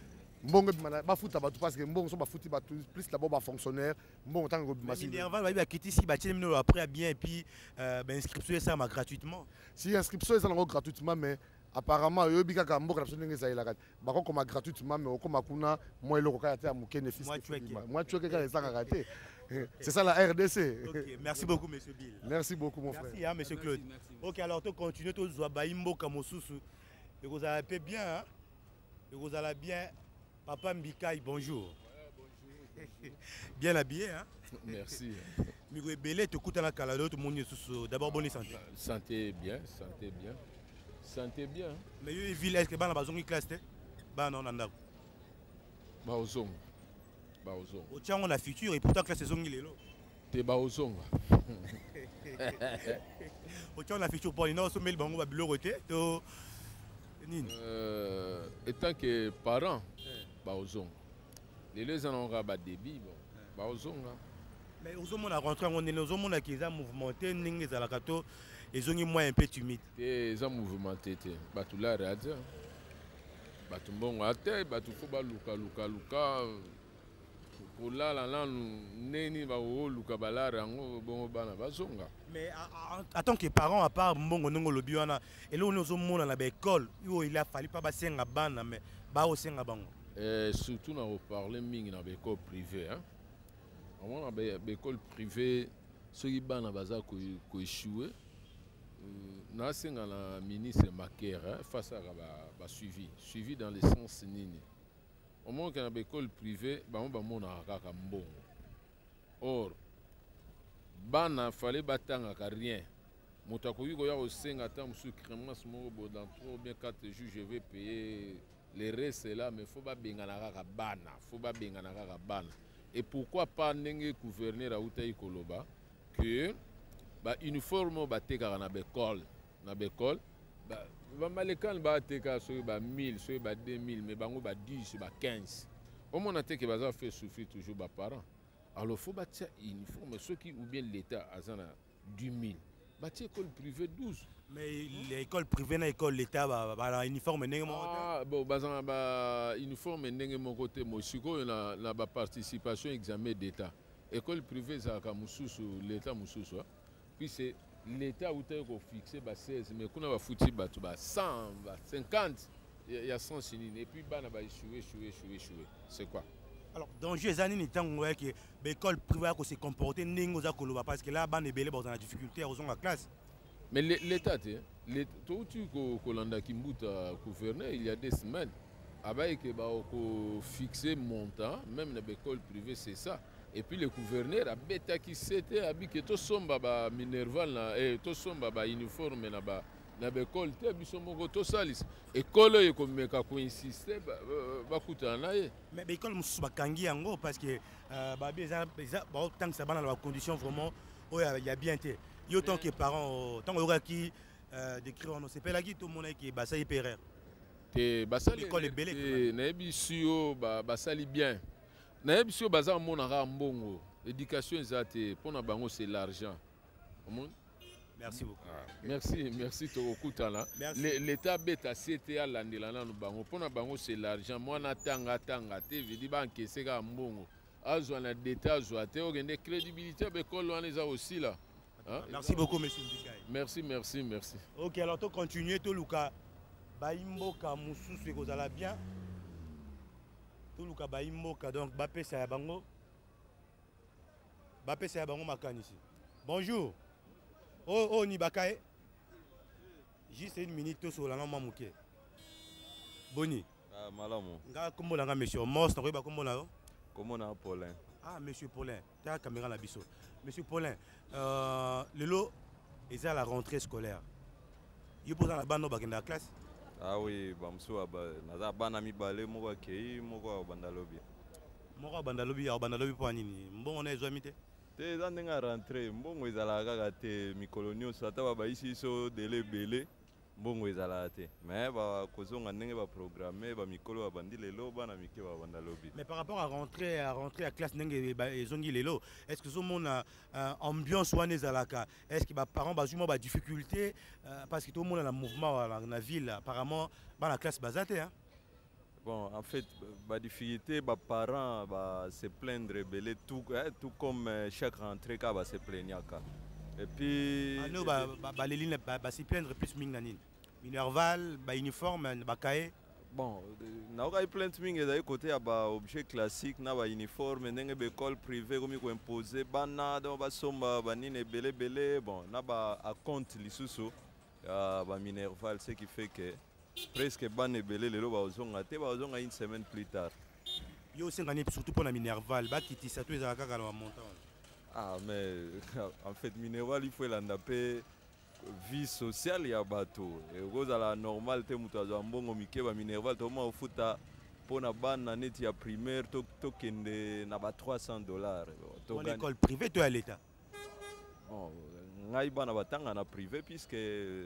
Speaker 22: bon, ba foot ba parce que bon so ba foot ba plus d'abord ba fonctionnaire bon tant que
Speaker 3: machine Minerval va quitter ici ba tiens après bien et puis inscription ça gratuitement.
Speaker 22: Si inscription ça gratuitement mais apparemment yo bika ka mboka na ndenge za ila ba ko comme gratuitement mais comme kuna moi le roka ya mukene fils moi tu es quelqu'un ça raté. C'est ça la RDC.
Speaker 3: OK, merci beaucoup monsieur Bill.
Speaker 22: Merci beaucoup mon frère.
Speaker 3: Merci hein monsieur Claude. OK, alors tu continues to zo ba imboka mosusu. Et vous allez bien hein. Et vous allez bien. Papa Mbikaï, bonjour.
Speaker 22: Ouais, bonjour.
Speaker 3: Bien habillé, hein?
Speaker 22: Merci.
Speaker 3: Migwe Belé, tu écoutes à la calado, tout le monde est d'abord bonne santé.
Speaker 22: Santé bien, santé bien. Santé bien.
Speaker 3: Mais il ville, est-ce que dans la maison il classe? Bah non, non.
Speaker 22: Baozong.
Speaker 3: Au tien on a futur et pourtant classe saison il est là.
Speaker 22: T'es Baozong.
Speaker 3: Au tien on a futur pour les non sommet le bango va bleuroter.
Speaker 22: Étant que parents, Baozong. Les gens ont un débit, Baozong.
Speaker 3: Mais aux hommes on a rentré, on est nos hommes qui ont mouvementé, n'ingé à la cato, ils ont moins un peu timide.
Speaker 22: Ils ont mouvementé, Batoula radio, Batumbon à terre, Batufo Luka. Pour là, Neni Bao Luka Balarango, bon Bana Bazonga.
Speaker 3: Mais en tant que parents, à part Mbongo Nongo Lobiana, et là nous sommes à l'école, il a fallu pas passer à Bana, mais aussi à Bango.
Speaker 22: Surtout, on a parlé de l'école privée. Dans l'école privée, ceux qui ont échoué, nous avons un ministre Macaire face à suivi dans le sens nini.
Speaker 1: au moins qu'il y a une école privée, on a mbongo. Or, bana fallait battre rien. Moutakoui goya au 5 ans, monsieur crémence dans 3 ou bien 4 jours, je vais payer les restes là, mais il faut pas bengana bana, faut pas bengana bana. Et pourquoi pas n'engue gouverneur à Outaï Koloba que ba uniforme ba teka na bekol ba malekan ba teka so ba 1000 so ba 2000 mais bango ba 10 ba 15 au moins te que baza fait souffrir toujours ba parents alors faut ba tia uniforme ceux qui ou bien l'état azana 10000 ba tia école privée 12
Speaker 3: mais l'école privée na école l'état ba uniforme ndenge mo
Speaker 1: bon bazana ba uniforme ndenge mo côté mo siko na ba participation examen d'état école privée za ka mususu l'état mususu puis c'est l'état où tu as fixé 16 mais quand on va foutre 100 50 il y a 100 sinines et puis bah on va échouer. C'est quoi?
Speaker 3: Alors dans les années ni tant que l'école privée a se comporter n'engoza koloba parce que là ban ebele dans la difficulté aux la classe.
Speaker 1: Mais l'état tout tu kolanda kimbuta gouverneur il y a des semaines avec que ba ko fixer montant même dans l'école privée c'est ça. Et puis le gouverneur a bêta qui s'était habillé tout somba ba minerval et tout somba ba uniforme na l'école te bisomoko to salis école e ko meka ko insister ba kutana ye
Speaker 3: mais l'école musu bakangi yango parce que ba bien ba tant que ça ba dans la condition vraiment il y a bien été yo tant que parents tant que qui décrire on sait pas la qui tout monde qui ba ça hyper
Speaker 1: te ba ça l'école est belle na bisio ba sali bien. Naebisio baza monara mbongo éducation ezate pona bango c'est l'argent.
Speaker 3: Merci beaucoup.
Speaker 1: Merci to okutana. L'état beta CTA landelana no bango pona bango c'est l'argent. Moi na tanga te vidi ba encaisser ka mbongo. Azwa na d'état azwa te ogende crédibilité be kolwana eza aussi là.
Speaker 3: Merci beaucoup monsieur Ndikai.
Speaker 1: Merci.
Speaker 3: OK, alors to continuer to luka baimboka mususu ekozala bien. Tout le monde donc Bappé c'est à bango makanisi. Bonjour. Oh Nibakae. Juste une minute sur la maman Mouké. Boni.
Speaker 4: Ah malamu.
Speaker 3: Nga kombo langa monsieur Mos na kombo na yo.
Speaker 4: Kombo na Paulin.
Speaker 3: Ah monsieur Paulin. Ta caméra la biso. Monsieur Paulin, le lot est à la rentrée scolaire. Yo posa na bano bakenda classe.
Speaker 4: Ah oui, bamso naza bana mibale moko akei moko bandalobi.
Speaker 3: Moko bandalobi po nini? Mbongo na ezwa mite?
Speaker 4: Te za ndenga rentrée, mbongo ezala kaka te mikolo nyonso ata babaisi so dele ebele mbongo ezala te. Mais ba kozonga ndenge ba programmer ba mikolo bandi lelo bana mike ba bandalobi.
Speaker 3: Mais par rapport à rentrer à classe ndenge ezongi lelo, est-ce que zo mona ambiance wana ezalaka? Est-ce que ba parents bazuma ba difficulté parce que tout le monde a un mouvement dans la ville apparemment dans la classe bazate hein?
Speaker 4: Bon, en fait, la difficulté, les parents se plaindre tout comme chaque rentrée va se plaindre. Et puis
Speaker 3: nous les lignes se plaindre plus minganine. Minerval, uniforme, cahier.
Speaker 4: Bon, na oka plainte mingi za côté ya ba objet classique na ba uniforme ndenge be école privée comme ko imposer bana donc ba somba banine belé bon na ba à compte lisusu ba minerval ce qui fait que presque ban ebele lelo bazonga te bazonga une semaine plus tard.
Speaker 3: Yo sengani surtout pour la minerval ba kitisa to ezaka kaka na montant.
Speaker 4: Ah mais en fait minerval il faut l'andaper vie sociale ya bato et kozala normal te mutu azwa mbongo mike ba minerval to ma ofuta pona bana neti ya primaire to kende na ba $300.
Speaker 3: To l'école privée to à l'état.
Speaker 4: Bon ngai bana batanga na privé puisque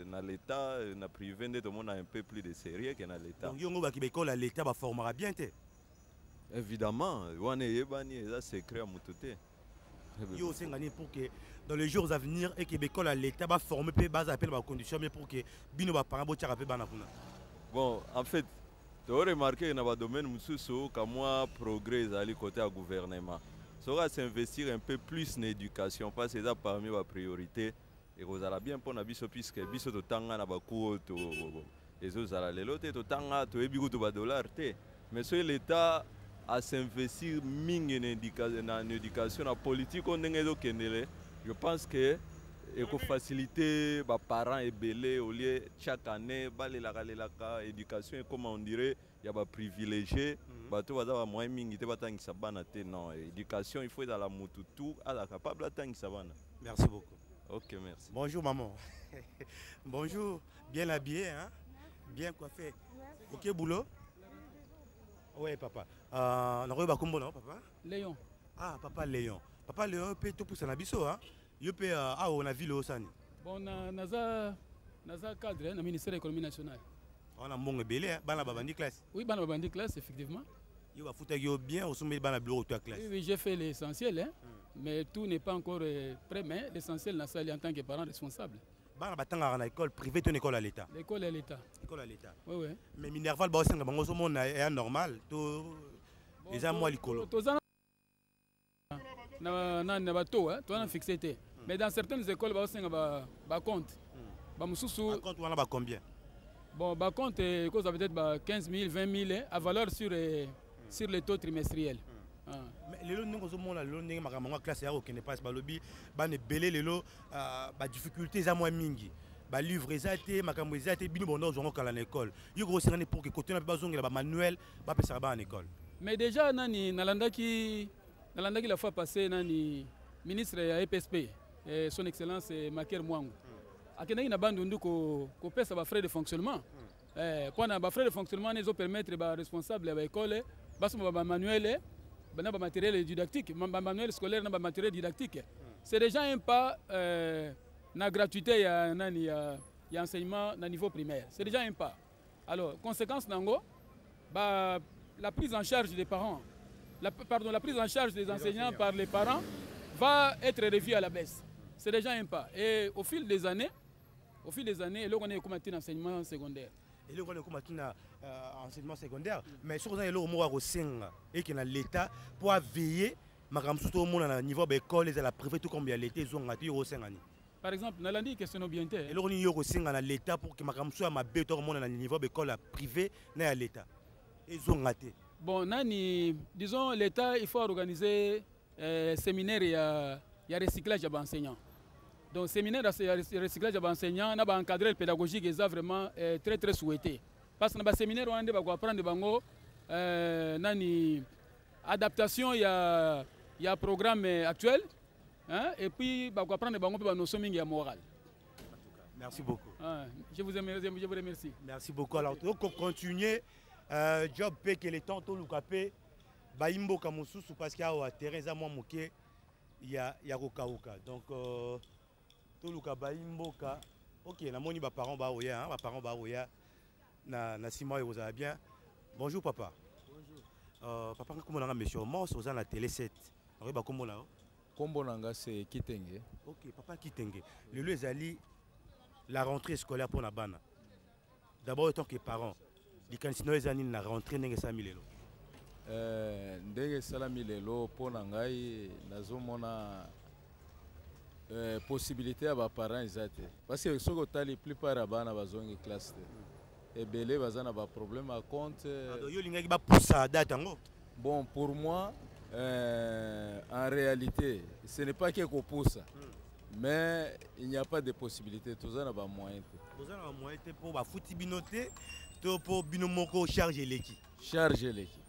Speaker 4: na l'état na privé nde to mona un peu plus de sérieux que na l'état.
Speaker 3: Donc yongo ba ki école à l'état ba formera bien te.
Speaker 4: Évidemment, wana yebani eza secret mutu te.
Speaker 3: Yo sengani pour que dans les jours à venir et que l'école à l'état va former peu base appel ba condition mais pour que bino ba parents bo tchaka pe bana kuna.
Speaker 4: Bon, en fait, tu as remarqué dans le domaine mususu comme moi progrès ali côté à gouvernement. Ça va s'investir un peu plus dans l'éducation parce que ça parmi les priorités et vous allez bien pour na biso puisque biso to tanga na ba cours to les autres à lelo te to tanga to ebigo to ba dollar te mais c'est l'état à s'investir mingi en éducation, en politique, je pense que faciliter les parents ebele au lieu chaque année balelaka éducation comme on dirait il y a des privilégiés bato baza ba moyen mingi te batangisa bana te non éducation il faut dans la mututu ala capable atangisa bana.
Speaker 3: Merci beaucoup.
Speaker 4: OK, merci.
Speaker 3: Bonjour maman. Bonjour, bien habillé hein? Bien coiffé. OK boulot? Oui papa. On a kombo non papa?
Speaker 7: Léon.
Speaker 3: Ah papa Léon. Papa Léon peut tout pour ça na biso hein? Yo peut on a ville au sani.
Speaker 7: Bon naza cadre na ministère de l'économie nationale.
Speaker 3: On a mon belé bana babandi classe.
Speaker 7: Oui, bana babandi classe effectivement.
Speaker 3: Yo va foutre bien au sommet bana bureau de classe.
Speaker 7: Oui, j'ai fait l'essentiel hein. Mais tout n'est pas encore prêt mais l'essentiel na sali en tant que parent responsable.
Speaker 3: Bana batanga na école privée ou une école à l'état.
Speaker 7: L'école à l'état.
Speaker 3: École à l'état.
Speaker 7: Oui oui.
Speaker 3: Mais Minerval ba osenga bango so mona est normal to les gens moi likolo.
Speaker 7: Na bato hein, toi na fixé té. Mais dans certaines écoles ba osenga ba compte. Ba mususu
Speaker 3: compte wana ba combien?
Speaker 7: Bon, bah compte cause peut-être 15 000, 20 000 à valeur sur les taux trimestriels.
Speaker 3: Mais les lots classe qui ne passe pas lobby, bah ne belé les lots, bah difficultés à moins mingi, bah livre exaté, makambo exaté, bino bon dans à l'école. Il y a gros c'est pour que côté na pas besoin de manuel, bah peut ça en école.
Speaker 7: Mais déjà nani nalanda qui la fois passée nani ministre ya EPSP, son excellence Maker Mwangu. Akenaki na bandundu ko pesa ba frais de fonctionnement. Pour na ba frais de fonctionnement ils ont permettre ba responsable ba école ba manuel ba matériel didactique, ba manuel scolaire na ba matériel didactique. C'est déjà un pas na gratuité ya nani ya enseignement na niveau primaire. C'est déjà un pas. Alors conséquence nango ba la prise en charge des parents, la prise en charge des enseignants par les parents va être revue à la baisse. C'est déjà un pas. Et au fil des années, là on est commenté l'enseignement secondaire.
Speaker 3: Et là on est commenté l'enseignement secondaire. Mais si on est là au sein et qu'il y a l'État pour veiller, surtout au niveau de l'école, la privée, tout comme il y a l'État, ils ont au sein.
Speaker 7: Par exemple, dans l'année question bien.
Speaker 3: Et là on est au sein de l'État pour que soit ma bête au niveau de l'école privée, à l'État. Ils ont raté.
Speaker 7: Bon, nani, disons l'État, il faut organiser séminaire il y a recyclage d'enseignants. Donc séminaire de recyclage d'enseignants, on a un cadre pédagogique qui est vraiment très très souhaité. Parce que dans le séminaire on va apprendre bango nani adaptation il y a programme actuel hein, et puis on va apprendre bango pour notion mingi morale.
Speaker 3: Merci beaucoup.
Speaker 7: Je vous remercie.
Speaker 3: Merci beaucoup. Alors on continue job pe que les temps tout lucapé baimbo kamususu parce qu'il y a terrain za moi moké il y a Roka. Donc tout le baimboka OK na moni ba parents ba oya hein, ba parents ba oya na sima vous allez bien. Bonjour papa. Bonjour. Papa comment on a monsieur Mons aux la télé 7. On ba kombo na
Speaker 1: kombo nanga c'est Kitenge.
Speaker 3: OK papa Kitenge. Le lieu ezali la rentrée scolaire pour na bana. D'abord en tant que parent, les candidats ezali na rentrée ndenge sa milelo.
Speaker 1: Ndenge salami lelo pour nangai nazomona possibilité à ba parents ezate parce que soko tali plupart abana bazongi classe et belé bazana ba problème à compte
Speaker 3: yo lingaki ba poussa date ngo.
Speaker 1: Bon pour moi en réalité ce n'est pas que qu'on pousse mais il n'y a pas de possibilité tous na ba moyen
Speaker 3: tous na moyen pour ba futi binoté to pour binomoko charger l'équipe
Speaker 1: charger l'équipe.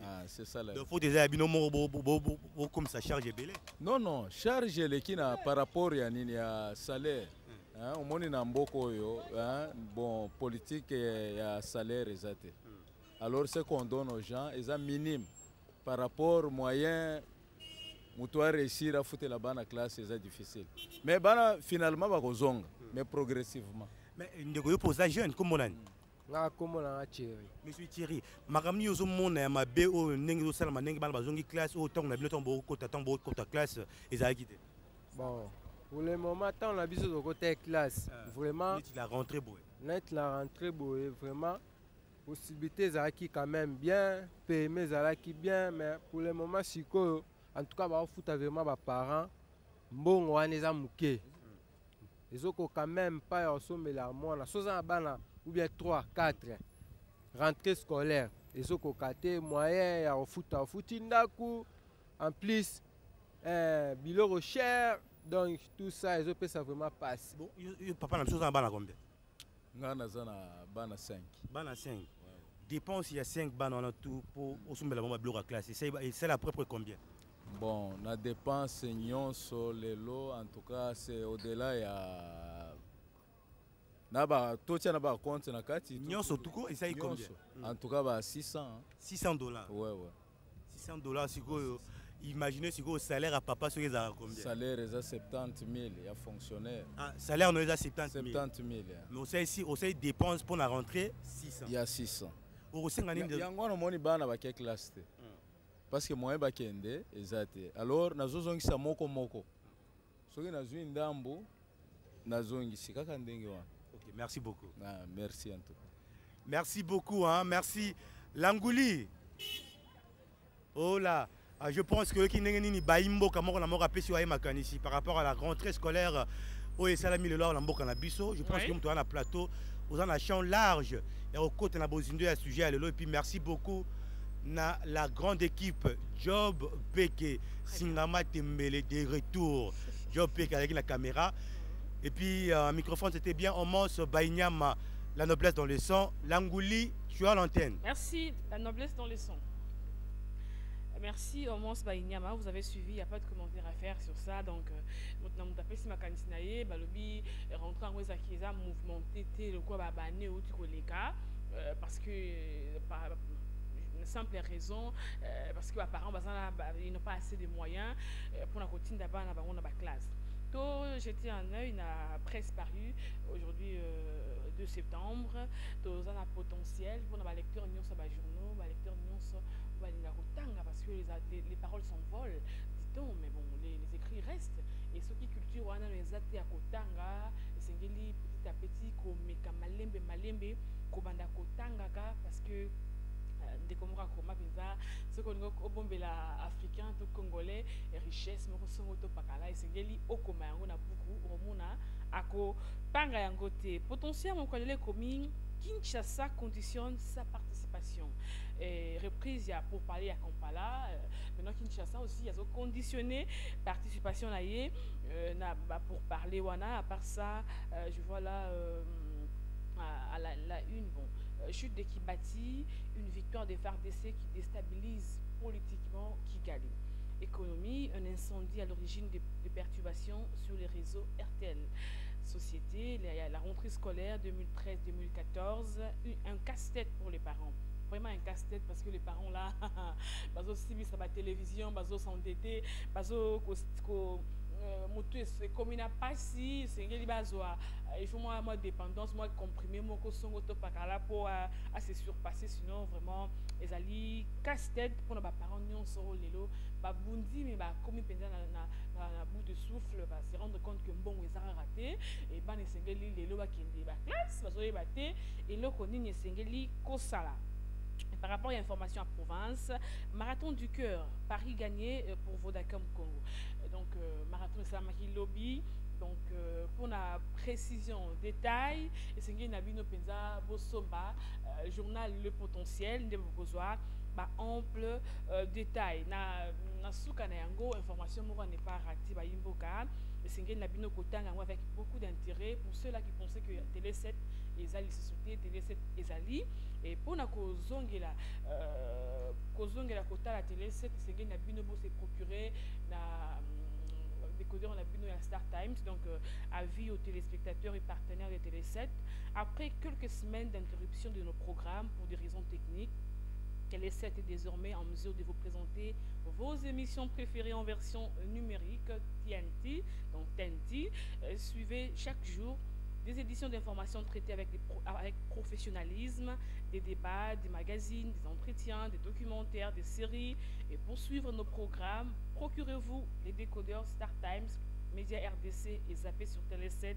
Speaker 3: Ah,
Speaker 1: c'est ça là.
Speaker 3: Il faut des abinomo comme ça charge belé.
Speaker 1: Non, charge l'équipe par rapport à salaire. Au moins na mboko yo, bon politique et à salaire exact. Alors ce qu'on donne aux gens est minime par rapport aux moyens mutuwa réussir à foutre la bana classe c'est difficile. Mais bana finalement va kozonga mais progressivement.
Speaker 3: Mais ndeko yo posa jeune comme on a
Speaker 8: nga kombo na Thierry.
Speaker 3: Monsieur Thierry, makamni yo zo mona ma be o ndenge zo sala manenge bana bazongi classe o tong na bino tombo kota classe ezaki te.
Speaker 8: Bon, pour le moment tant on a biso de côté classe. Vraiment
Speaker 3: la rentrée boy.
Speaker 8: Net la rentrée boy vraiment possibilité zaki quand même bien, PME zaki bien mais pour le moment siko en tout cas ba foot vraiment ba parents mbongo waneza muke. Ezoko quand même pas osombe la mona soza bana ou bien 3, 4 rentrée scolaire. Les autres côtés moyens à foot ndaku en plus bilo cher Donc tout ça, ils ont ça vraiment passe.
Speaker 3: Bon, papa n'a pas de combien?
Speaker 1: Bana 5.
Speaker 3: Bana 5. Dépense, il y a 5 bannes en tout pour au bloc à classe. C'est la propre combien?
Speaker 1: Bon, la dépense, sur les lots, en tout cas, c'est au-delà, il y a. Tout na ba compte na kati.
Speaker 3: Et ça, il combien?
Speaker 1: En tout cas, 600.
Speaker 3: $600.
Speaker 1: Ouais.
Speaker 3: $600, c'est quoi? Imaginez si le salaire à papa sur les a combien?
Speaker 1: Salaire est à 70 000, il y a fonctionnaire.
Speaker 3: Ah, salaire on est à 70 000.
Speaker 1: 70 000.
Speaker 3: Mais aussi ici, aussi dépenses pour la rentrée 600.
Speaker 1: Il y a 600.
Speaker 3: Il
Speaker 1: y a un moni bana ba ke classe. Parce que moi ba kende ezate. Alors nazozongi sa moko. Soki nazwi ndambo nazongi sikaka ndenge wana.
Speaker 3: OK, merci beaucoup.
Speaker 1: Ah, merci en tout.
Speaker 3: Merci beaucoup merci Langouli. Oh là. Je pense que qui baimbo kamoko na moko pesi wa makanisi par rapport à la rentrée scolaire au salami le lor na mboka na biso. Je pense que nous na plateau, aux en un champ large et au côté na bozindo à sujet à et puis merci beaucoup na la grande équipe Job Peke Singama Tembele de retour. Job Peke avec la caméra et puis un microphone c'était bien Omos Bainyama, la noblesse dans le sang. Langouli, tu as l'antenne.
Speaker 2: Merci, la noblesse dans le sang. Merci Omos Bainyama, vous avez suivi, il n'y a pas de commentaire à faire sur ça. Donc, maintenant, vous tapez si ma cantinaye, balobi, rentrer en West Akiza, mouvementé, le quoi, bané ou les cas, parce que, par une simple raison, parce que, apparemment, ils n'ont pas assez de moyens pour la routine d'abord dans la classe. Tout jeté un œil, la presse parue aujourd'hui 2 septembre, tout un potentiel pour la lecture de journaux, la lecture de parce que les paroles s'envolent, dit-on, mais bon, les écrits restent. Et ceux qui culture, on a les athées à Kotanga, et c'est petit à petit, comme malembe, kobanda Kotanga, parce que des Komora Koma Pinza, ce qu'on a au bombe africain, tout congolais, et richesse, mais on s'en pakala, et c'est au commun, on a beaucoup, on a à Kotanga Yangote. Potentiellement, on connaît les communes. Kinshasa conditionne sa participation. Reprise pour parler à Kampala. Maintenant, Kinshasa aussi, il a conditionné participation pour parler. À part ça, je vois là à la une, chute de Kibati, une victoire des FARDC qui déstabilise politiquement Kigali. Économie, un incendie à l'origine de perturbations sur les réseaux RTL. Société, la rentrée scolaire 2013-2014, un casse-tête pour les parents. Vraiment un casse-tête parce que les parents là, bazo suivi sur la télévision, bazo s'endetter, bazo comme il n'a pas si, c'est il faut moi dépendance, moi comprimer mon songo to pakala pour se surpasser, sinon vraiment les alliés casse-tête pour nos parents non sur l'élo, bah bundi mais bah comme il pendant na bout de souffle, bah se rendre compte que bon ils ont raté et bah les sengeli l'élo bah qui est classe, bah zoé baté et là qu'on est sengeli kosala. Par rapport à l'information à province, marathon du cœur, Paris gagné pour Vodacom Congo. Donc, marathon Islamaki Lobby. Donc, pour la précision, détail, et c'est une Nabino Penza Bosomba, journal Le Potentiel, de Bogozoa, ample détail. Na souka na yango, information n'est pas ratée, Imboka, et c'est une Nabino Kotanga avec beaucoup d'intérêt pour ceux-là qui pensaient que Télé 7 ezali société Télé 7 ezali et pour na kozongela kota la Télé 7 c'est na bino bo se procurer na décodeur na bino ya Star Times donc avis aux téléspectateurs et partenaires de Télé 7 après quelques semaines d'interruption de nos programmes pour des raisons techniques. Télé 7 est désormais en mesure de vous présenter vos émissions préférées en version numérique TNT, donc TNT. Suivez chaque jour des éditions d'informations traitées avec professionnalisme, des débats, des magazines, des entretiens, des documentaires, des séries. Et pour suivre nos programmes, procurez-vous les décodeurs Star Times, Média RDC et zappez sur Télé 7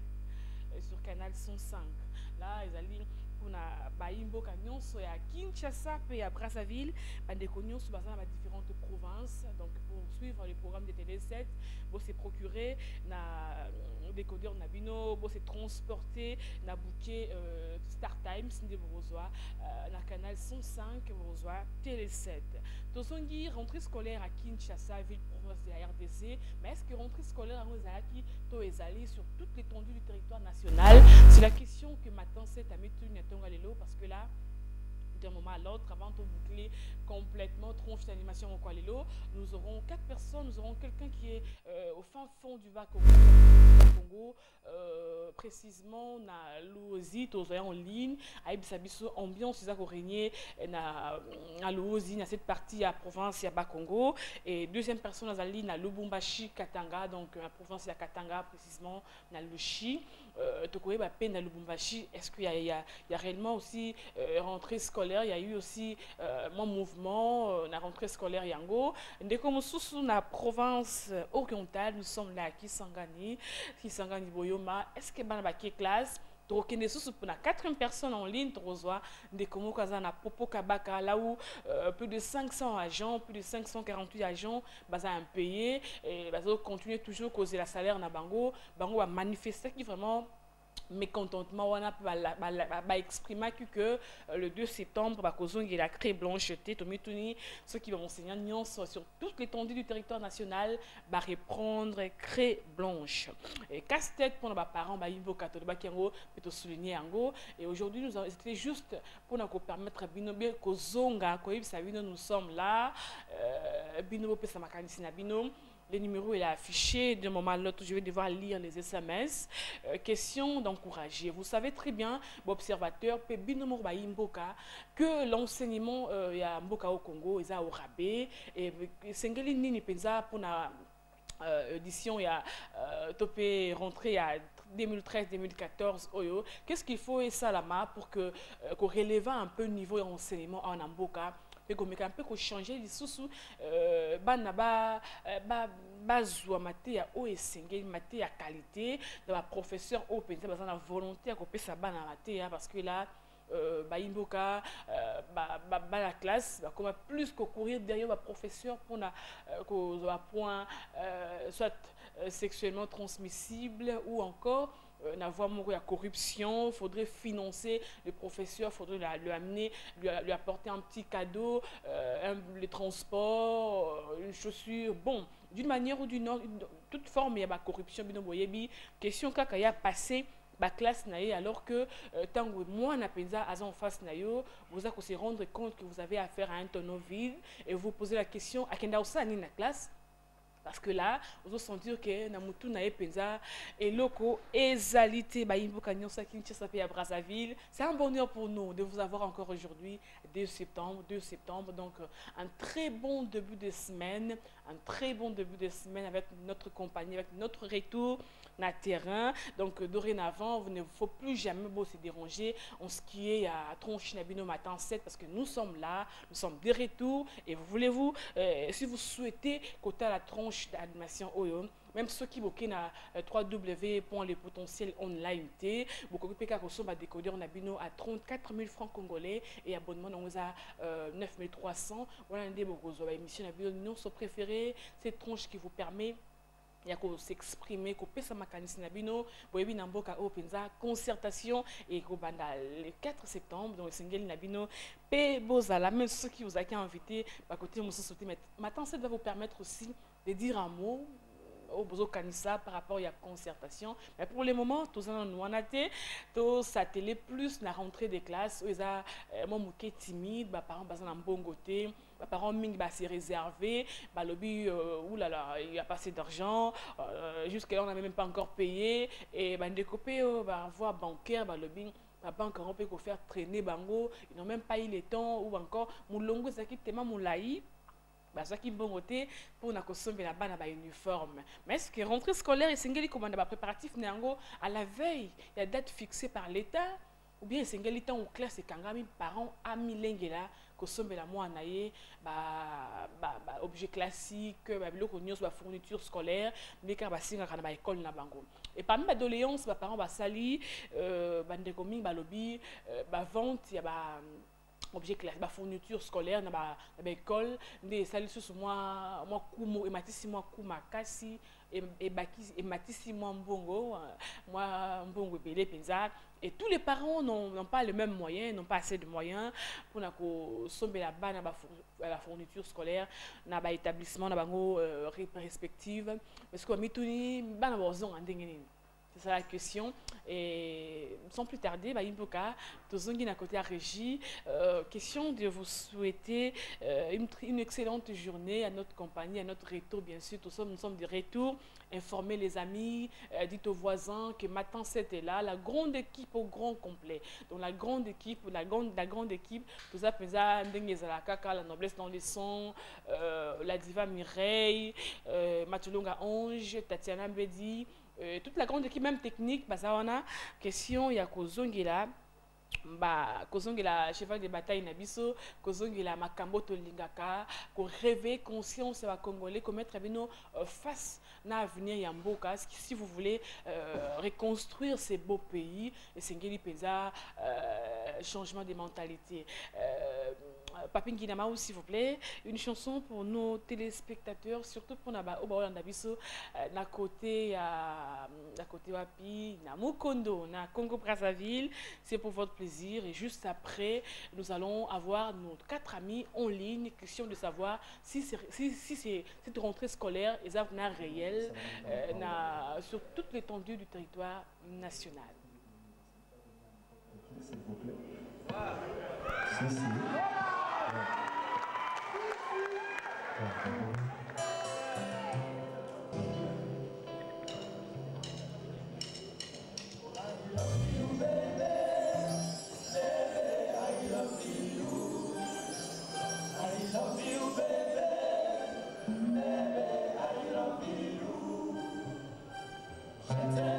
Speaker 2: sur canal 105. Là, ils allaient pour na baimbo nyonso ya Kinshasa et à Brazzaville, bandeko nyonso baza na différentes provinces. Donc pour suivre le programme de Télé 7, vous se procurer na décodeur na bino, vous se transporter na bouquet Star Times de Borozwa, na canal 105 Borozwa Télé 7. Tozongi rentrée scolaire à Kinshasa, ville province de la RDC, mais est-ce que rentrée scolaire à Mozaki to ezali sur toute l'étendue du territoire national? C'est la question que maintenant c'est à mettre une Tongalelo, parce que là d'un moment à l'autre, avant de boucler complètement tronche d'animation au Kwalelo, nous aurons 4 personnes. Nous aurons quelqu'un qui est au fin fond du Bas-Congo, précisément na Louosi, en ligne, à Ibisabiso, ambiance à régner na Louosi, dans cette partie à province à Bas-Congo. Et deuxième personne à ligne à Lubumbashi, Katanga, donc la province à Katanga, précisément na Lushi. Tokoé peine à Lubumbashi. Est-ce qu'il y a réellement aussi rentrée scolaire? Il y a eu aussi mon mouvement, la rentrée scolaire Yango. Dès que nous sommes dans la province orientale, nous sommes là à Kisangani Boyoma. Est-ce que dans la classe, pour la 4e personne en ligne, de Popo Kabaka, là où plus de 500 agents, plus de 548 agents, un payé, et continuer toujours à causer la salaire na Bango va manifester qui vraiment mécontentement on a exprimé que le 2 septembre il a créé blanche ceux qui vont enseigner sur toute l'étendue du territoire national va reprendre créé blanche et casse-tête pour nos parents peut souligner et aujourd'hui nous c'était juste pour nous permettre binobe kozonga nous sommes là binobo pesa makanisi na bino. Le numéro est affiché d'un moment à l'autre. Je vais devoir lire les SMS. Question d'encourager. Vous savez très bien, observateur, que l'enseignement Mboka au Congo est au rabais. Et Sengeli Nini Penza pour la édition il y a topé rentré à 2013-2014 Oyo. Qu'est-ce qu'il faut et ça là pour que qu'on relève un peu le niveau d'enseignement en Mboka? Et qu'on un peu changer les sous bazwa maté ya o esengeli maté ya qualité de la professeur au penza bazana la volonté à couper sa bana maté parce que là baimboka la classe comme plus que courir derrière le professeur pour na point soit sexuellement transmissible ou encore n'avoir la corruption, il faudrait financer le professeur, il faudrait lui amener, lui apporter un petit cadeau, le transport, une chaussure. Bon, d'une manière ou d'une autre, toute forme, il y a la corruption, question quand il y a passé la classe alors que tant que moi n'a pas en face vous allez se rendre compte que vous avez affaire à un tonneau vide et vous posez la question à quelle la classe. Parce que là, vous allez sentir que Namutu na penza et loko ezalité à Brazzaville. C'est un bonheur pour nous de vous avoir encore aujourd'hui, 2 septembre. Donc, un très bon début de semaine, avec notre compagnie, avec notre retour na terrain. Donc, dorénavant, il ne faut plus jamais se déranger. On skier à Tronche Nabino matin 7 parce que nous sommes là, nous sommes de retour. Et voulez-vous, si vous souhaitez côté la tronche d'animation Oyo, même ceux qui boquent na www.lepotentielonline vous pouvez décoder Nabino à 34 000 francs congolais et abonnement on a 9 300. Voilà une émission Nabino non son préféré, cette tronche qui vous permet il y a qu'on s'exprimer, qu'on peut s'amakanisi nabino, boyebi namboka openza concertation et qu'on banda le 4 septembre donc singeli nabino pe bozala même ceux qui vous ont invité à côté de mon société maintenant ça va vous permettre aussi de dire un mot au bozo kanisa par rapport à la concertation mais pour le moment tous en nouanate tous satellé plus la rentrée des classes ils a mon mouké timide bah parents basant en bon côté bah parents ming bah c'est réservé bah lobby oulala il y a pas assez d'argent jusqu'à là on n'a même pas encore payé et bah découpé bah voie bancaire bah lobby la banque on peut faire traîner bango ils n'ont même pas eu le temps ou encore moulongo ça qui tellement moulaï ça qui bon côté pour na consommer la bana ba uniforme mais est-ce que rentrée scolaire et singeli commande ba préparatif néango à la veille il y a date fixée par l'état ou bien esengeli ntango classe ekangami parent amilengela kosombela mwana ye objet classique babiloko nyonso bafourniture scolaire nde kaka basingaka na baekole na bango. Et parmi badoléance baparent basali bandeko mingi balobi bavente ya objet classique, fourniture scolaire na école nde sali susu moi kumo ematisi moi kumakasi ematisi moi mbongo ebele penza. Et tous les parents n'ont pas les mêmes moyens, n'ont pas assez de moyens pour somber la bas la fourniture scolaire na ba établissement na bango respective parce que mituni bana bozon andengeni. C'est ça la question. Et sans plus tarder, Imboka, Tozongi na côté à régie, question de vous souhaiter une excellente journée à notre compagnie, à notre retour, bien sûr. Nous sommes de retour. Informer les amis, dites aux voisins que maintenant c'était là, la grande équipe au grand complet. Donc la grande équipe, la grande équipe, tout ça, la noblesse dans les sons, la diva Mireille, Matulonga Ange, Tatiana Bedi. Toute la grande équipe, même technique, Bazawana, question, il y a Kozongela, cheval de bataille Nabiso, Kozongela, Makamboto Lingaka, qu'on rêver conscience à Congolais, qu'on mette face à l'avenir Yamboka, si vous voulez reconstruire ces beaux pays, et Sengeli Peza, changement de mentalité. Papin Guinamao, s'il vous plaît, une chanson pour nos téléspectateurs, surtout pour Nabiso, na côté Wapi, na Mukondo, na Congo Brazzaville, c'est pour votre plaisir. Et juste après, nous allons avoir nos 4 amis en ligne, question de savoir si cette rentrée scolaire est un réel sur toute l'étendue du territoire national. S'il vous plaît.
Speaker 9: I love you, baby.